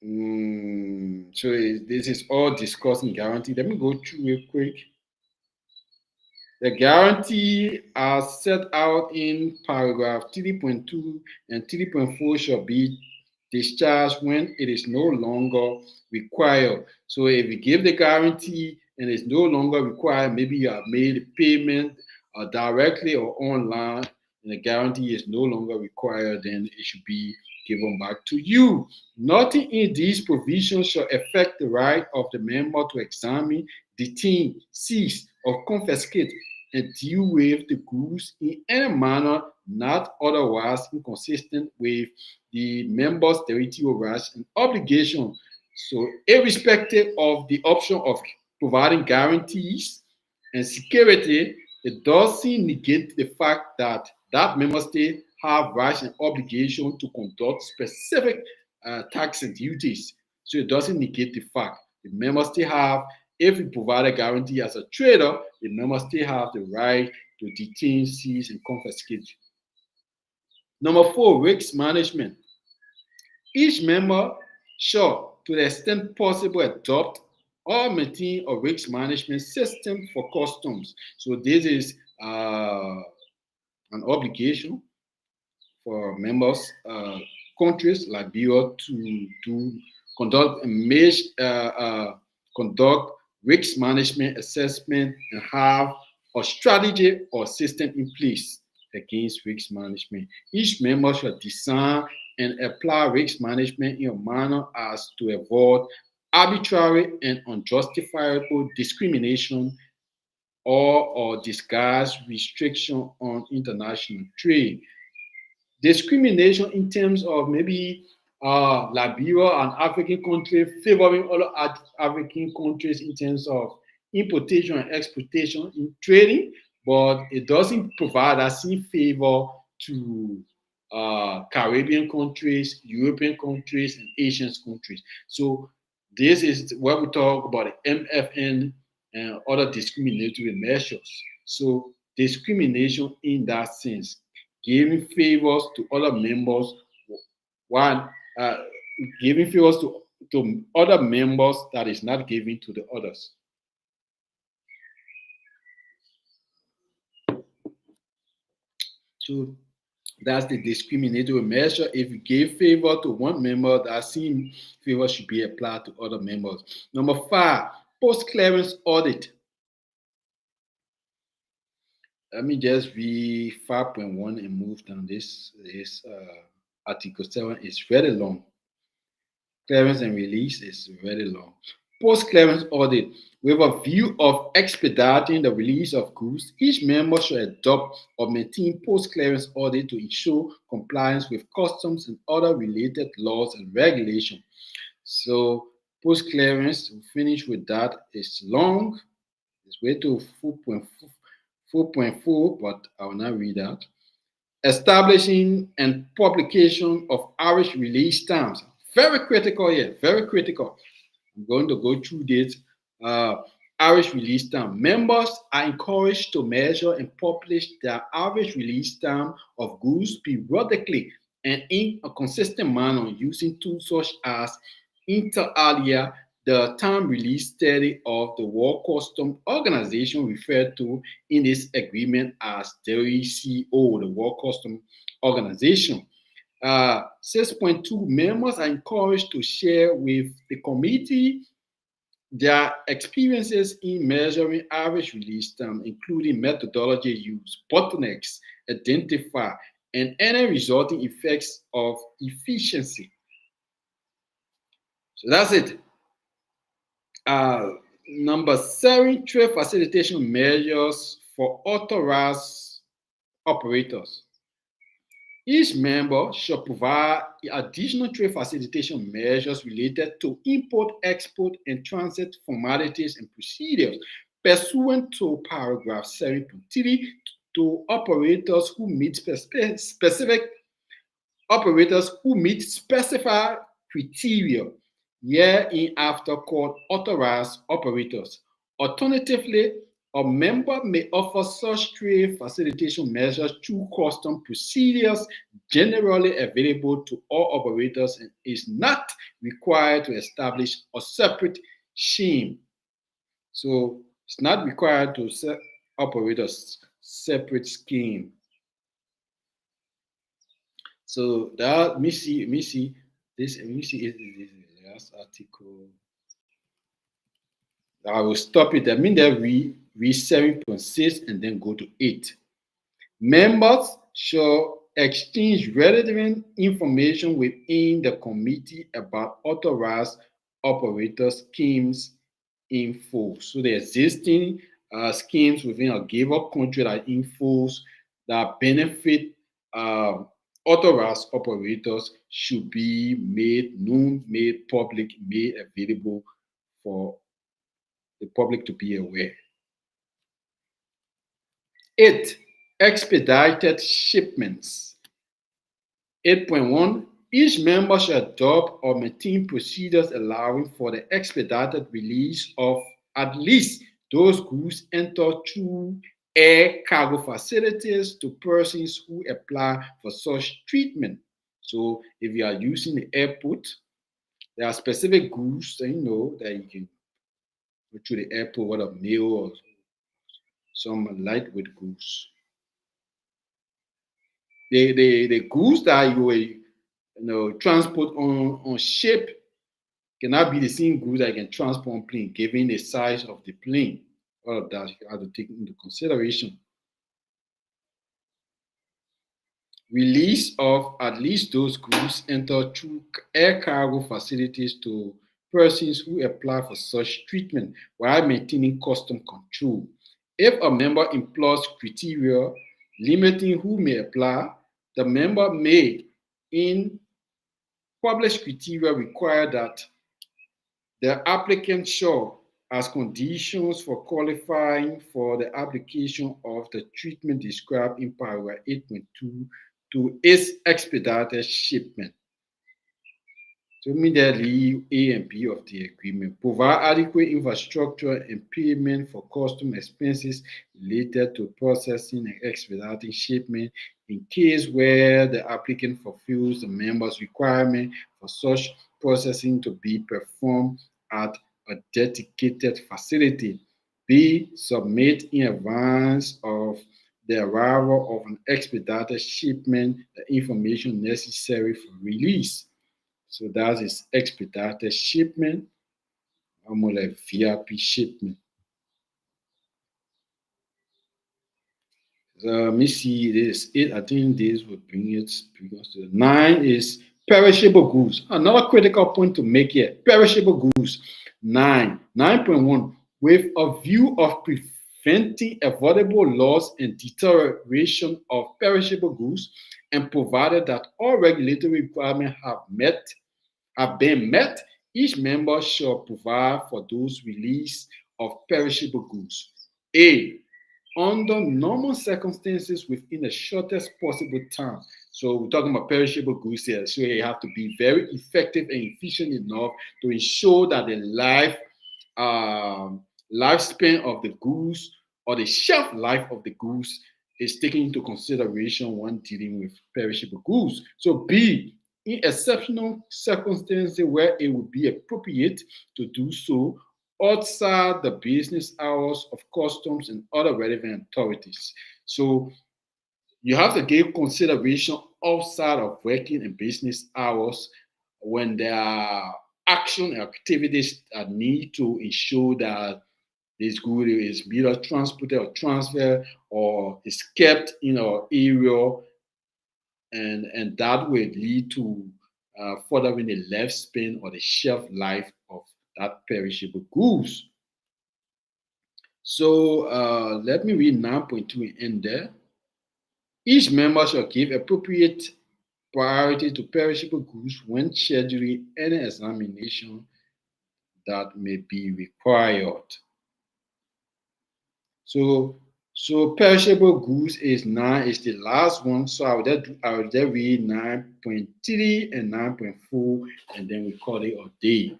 this is all discussed in guarantee. Let me go through real quick. The guarantee as set out in paragraph 3.2 and 3.4 shall be discharged when it is no longer required. So if you give the guarantee and it's no longer required, maybe you have made a payment directly or online, and the guarantee is no longer required, then it should be given back to you. Nothing in these provisions shall affect the right of the member to examine, detain, seize, or confiscate and deal with the goods in any manner not otherwise inconsistent with the member's territorial rights and obligations. So, irrespective of the option of providing guarantees and security, it doesn't negate the fact that that member state have rights and obligation to conduct specific tax and duties. So it doesn't negate the fact the member state have, if we provide a guarantee as a trader, the member state have the right to detain, seize, and confiscate. Number 4, risk management. Each member shall, to the extent possible, adopt or maintain a risk management system for customs. So this is an obligation for members countries like Liberia to conduct conduct risk management assessment and have a strategy or system in place against risk management. Each member should design and apply risk management in a manner as to avoid arbitrary and unjustifiable discrimination or disguised restriction on international trade. Discrimination in terms of maybe Liberia and African countries favoring other African countries in terms of importation and exportation in trading, but it doesn't provide that same favor to Caribbean countries, European countries, and Asian countries. So this is what we talk about the MFN and other discriminatory measures. So discrimination in that sense, giving favors to other members, one giving favors to other members that is not given to the others. So that's the discriminatory measure. If you give favor to one member, that same favor should be applied to other members. Number 5, post-clearance audit. Let me just read 5.1 and move down. This Article 7 is very long. Clearance and release is very long. Post-clearance audit. With a view of expediting the release of goods, each member should adopt or maintain post-clearance audit to ensure compliance with customs and other related laws and regulations. So post-clearance, we finish with that. It's long. It's way to 4.4, but I will not read that. Establishing and publication of Irish release stamps. Very critical here, very critical. I'm going to go through this. Uh, Irish release stamp. Members are encouraged to measure and publish their average release stamp of goods periodically and in a consistent manner using tools such as inter alia, the time release study of the World Customs Organization referred to in this agreement as WCO, the World Customs Organization. 6.2 members are encouraged to share with the committee their experiences in measuring average release time, including methodology use, bottlenecks, identify, and any resulting effects of efficiency. So that's it. Number 7, trade facilitation measures for authorized operators. Each member shall provide additional trade facilitation measures related to import, export, and transit formalities and procedures pursuant to paragraph 7.3 to operators who meet specific specified criteria, hereinafter called authorized operators. Alternatively, a member may offer such trade facilitation measures through custom procedures generally available to all operators and is not required to establish a separate scheme. So it's not required to set operators separate scheme. So that let me see this. Let me see this is the last article. I will stop it. I mean that read 7.6 and then go to 8. Members shall exchange relevant information within the committee about authorized operator schemes info. So the existing schemes within a given country that infos that benefit authorized operators should be made known, made public, made available for the public to be aware. 8. Expedited shipments. 8.1. Each member shall adopt or maintain procedures allowing for the expedited release of at least those goods entered through air cargo facilities to persons who apply for such treatment. So if you are using the airport, there are specific goods that you can go through the airport, whether mail or some lightweight goods. The goods that you transport on ship cannot be the same goods that you can transport on plane, given the size of the plane. All of that you have to take into consideration. Release of at least those goods entered through air cargo facilities to persons who apply for such treatment while maintaining custom control. If a member employs criteria limiting who may apply, the member may, in published criteria, require that the applicant show as conditions for qualifying for the application of the treatment described in paragraph 8.2 to its expedited shipment. So immediately A and B of the agreement provide adequate infrastructure and payment for custom expenses related to processing and expediting shipment in case where the applicant fulfills the member's requirement for such processing to be performed at a dedicated facility. B. Submit in advance of the arrival of an expedited shipment the information necessary for release. So that is expedited shipment, almost like VIP shipment. So let me see this. 8, I think this will bring us to 9 is Perishable goods. Another critical point to make here. Perishable goods. 9.1. With a view of preventing avoidable loss and deterioration of perishable goods, and provided that all regulatory requirements have been met, each member shall provide for those release of perishable goods. A. Under normal circumstances within the shortest possible time. So we're talking about perishable goods here. So you have to be very effective and efficient enough to ensure that the um, lifespan of the goods or the shelf life of the goods is taken into consideration when dealing with perishable goods. So B, in exceptional circumstances where it would be appropriate to do so outside the business hours of customs and other relevant authorities. So you have to give consideration outside of working and business hours when there are action activities that need to ensure that this good is either transported or transferred or is kept in our area, and that will lead to furthering the lifespan or the shelf life of that perishable goods. So let me read 9.2 and end there. Each member shall give appropriate priority to perishable goods when scheduling any examination that may be required. So perishable goods is the last one. So I will just read 9.3 and 9.4 and then we call it a day.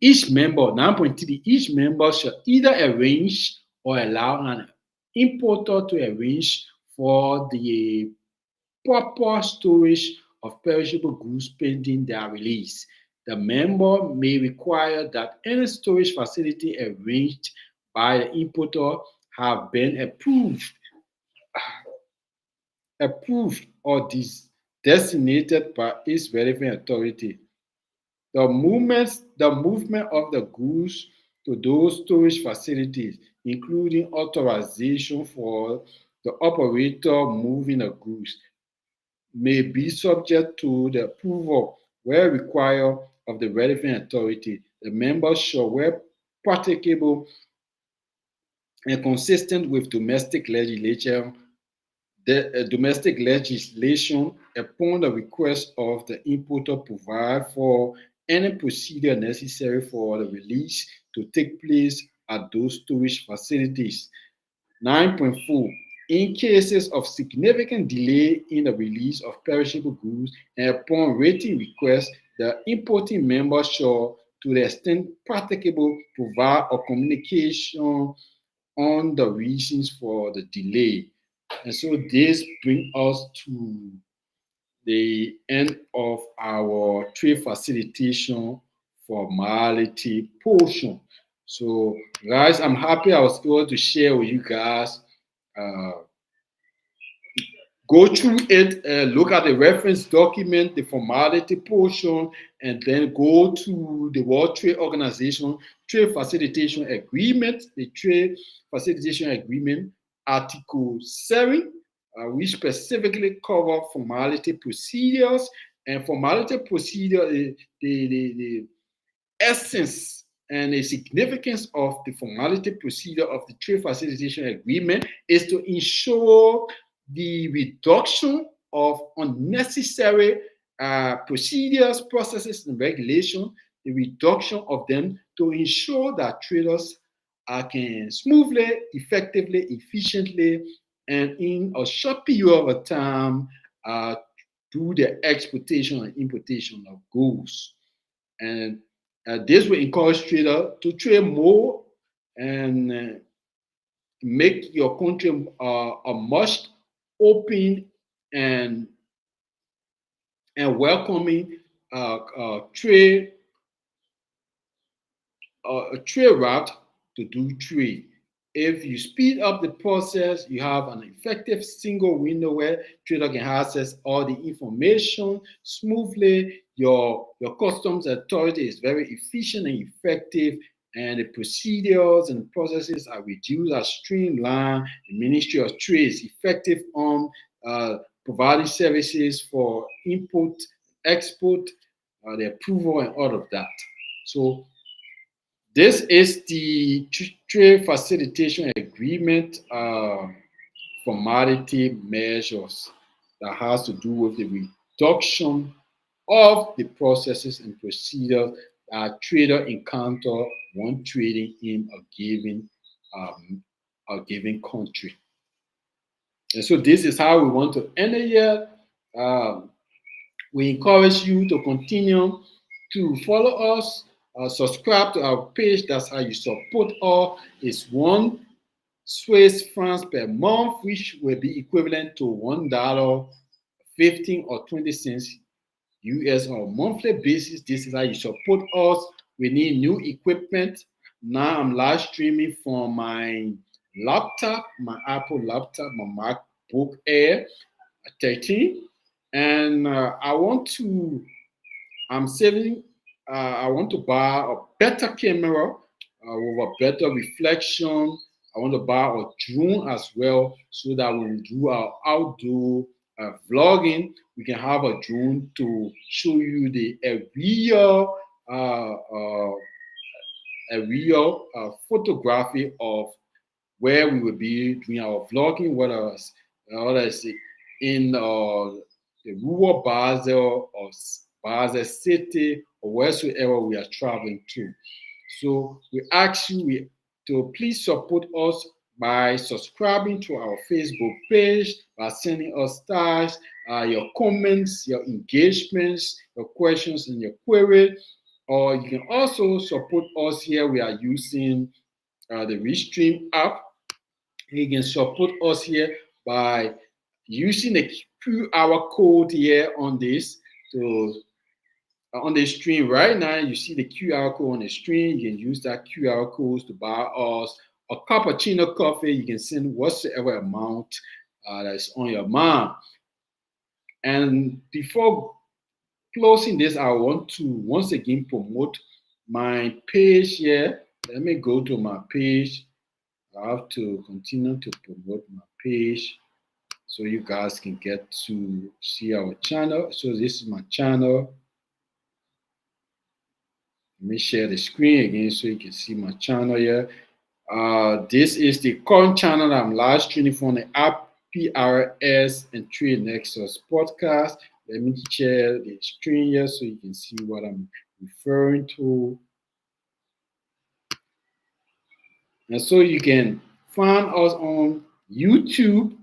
Each member, 9.3, each member shall either arrange or allow an importer to arrange for the proper storage of perishable goods pending their release. The member may require that any storage facility arranged by the importer have been approved or designated by its relevant authority. The movement of the goods to those storage facilities, including authorization for the operator moving the goods, may be subject to the approval, where required, of the relevant authority. The members shall, where practicable and consistent with domestic legislation, upon the request of the importer, provide for any procedure necessary for the release to take place at those storage facilities. 9.4. In cases of significant delay in the release of perishable goods and upon written request, the importing member shall, to the extent practicable, provide a communication on the reasons for the delay. And so this brings us to the end of our trade facilitation formality portion. So, guys, I'm happy I was able to share with you guys. Uh, Go through it, look at the reference document, the formality portion, and then go to the World Trade Organization Trade Facilitation Agreement, the Trade Facilitation Agreement, Article 7, which specifically cover formality procedures. And formality procedure, the essence and the significance of the formality procedure of the Trade Facilitation Agreement is to ensure the reduction of unnecessary procedures, processes, and regulations, the reduction of them to ensure that traders can smoothly, effectively, efficiently, and in a short period of time do the exportation and importation of goods. And this will encourage traders to trade more and make your country a much open and welcoming trade a trade route to do trade. If you speed up the process, you have an effective single window where trader can access all the information smoothly. Your customs authority is very efficient and effective, and the procedures and processes are reduced, are streamlined. The Ministry of Trade is effective on providing services for import export, the approval, and all of that. So this is the trade facilitation agreement formality measures that has to do with the reduction of the processes and procedures that a trader encounter when trading in a given country. And so this is how we want to end the year. Um, we encourage you to continue to follow us, subscribe to our page. That's how you support us. It's one Swiss francs per month, which will be equivalent to $1.15 or 20 cents US on a monthly basis. This is how you support us. We need new equipment. Now I'm live streaming from my laptop, my Apple laptop, my MacBook Air 13, and I'm saving. I want to buy a better camera with a better reflection. I want to buy a drone as well, so that when we do our outdoor vlogging, we can have a drone to show you uh, uh, a real photography of where we will be doing our vlogging, whether it's in the rural Basel or Basel City or wheresoever we are traveling to. So we ask you to please support us by subscribing to our Facebook page, by sending us stars, your comments, your engagements, your questions, and your queries. Or you can also support us here. We are using the Restream app. You can support us here by using the QR code here on this to on the screen right now. You see the QR code on the screen. You can use that QR code to buy us a cappuccino coffee. You can send whatsoever amount that's on your mind. And before closing this, I want to once again promote my page here. Let me go to my page. I have to continue to promote my page so you guys can get to see our channel. So this is my channel. Let me share the screen again so you can see my channel here. This is the current channel that I'm live streaming from the app PRS and Trade Nexus podcast. Let me share the screen here so you can see what I'm referring to. And so you can find us on YouTube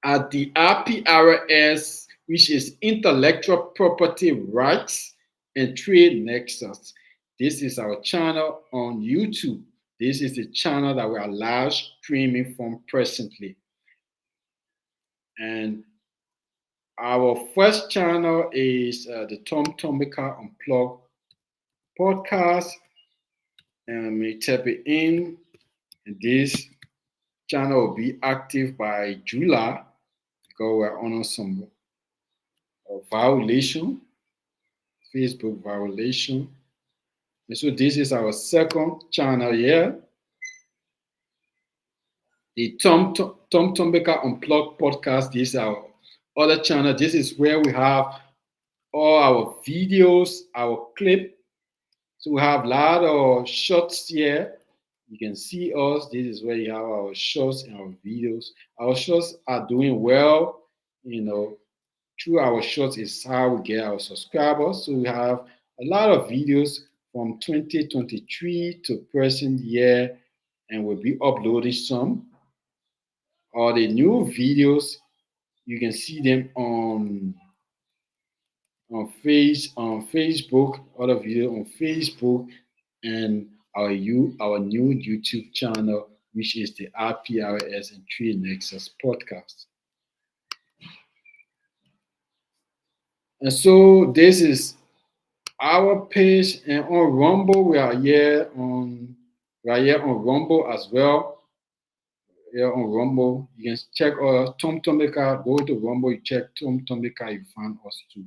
at the RPRS, which is Intellectual Property Rights and Trade Nexus. This is our channel on YouTube. This is the channel that we are live streaming from presently. And our first channel is the Tom Tombika Unplugged podcast. And we type it in, and this channel will be active by July because we're on some violation, Facebook violation. And so this is our second channel here, the Tom Tombika Unplugged podcast. This is our other channel. This is where we have all our videos, our clip. So we have a lot of shots here. You can see us. This is where you have our shots and our videos. Our shots are doing well. Through our shots is how we get our subscribers. So we have a lot of videos from 2023 to present year, and we'll be uploading some. All the new videos, you can see them on Facebook, other video on Facebook, and our new YouTube channel, which is the RPRS and Trade Nexus podcast. And so this is our page, and on Rumble we are here on Rumble as well. Here on Rumble, you can check Tom Tombika. Go to Rumble, you check Tom Tombika, you find us too.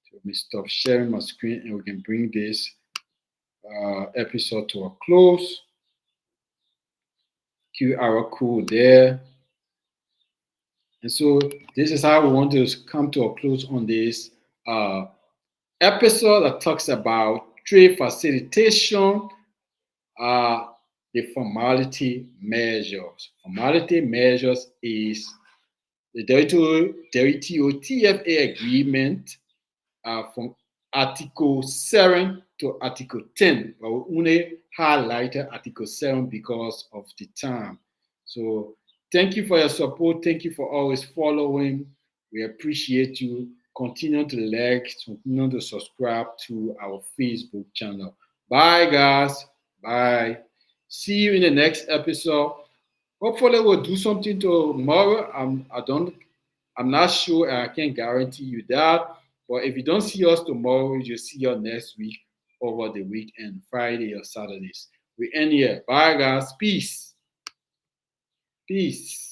So let me stop sharing my screen, and we can bring this episode to a close. QR code there. And so this is how we want to come to a close on this uh, episode that talks about trade facilitation, uh, the formality measures. Formality measures is the WTO TFA agreement from Article 7 to Article 10. But we only highlighted Article 7 because of the time. So thank you for your support. Thank you for always following. We appreciate you. Continue to like, continue to subscribe to our Facebook channel. Bye, guys. Bye. See you in the next episode. Hopefully, we'll do something tomorrow. I'm not sure. I can't guarantee you that. But if you don't see us tomorrow, you'll see us next week over the weekend, Friday or Saturdays. We end here. Bye, guys. Peace. Peace.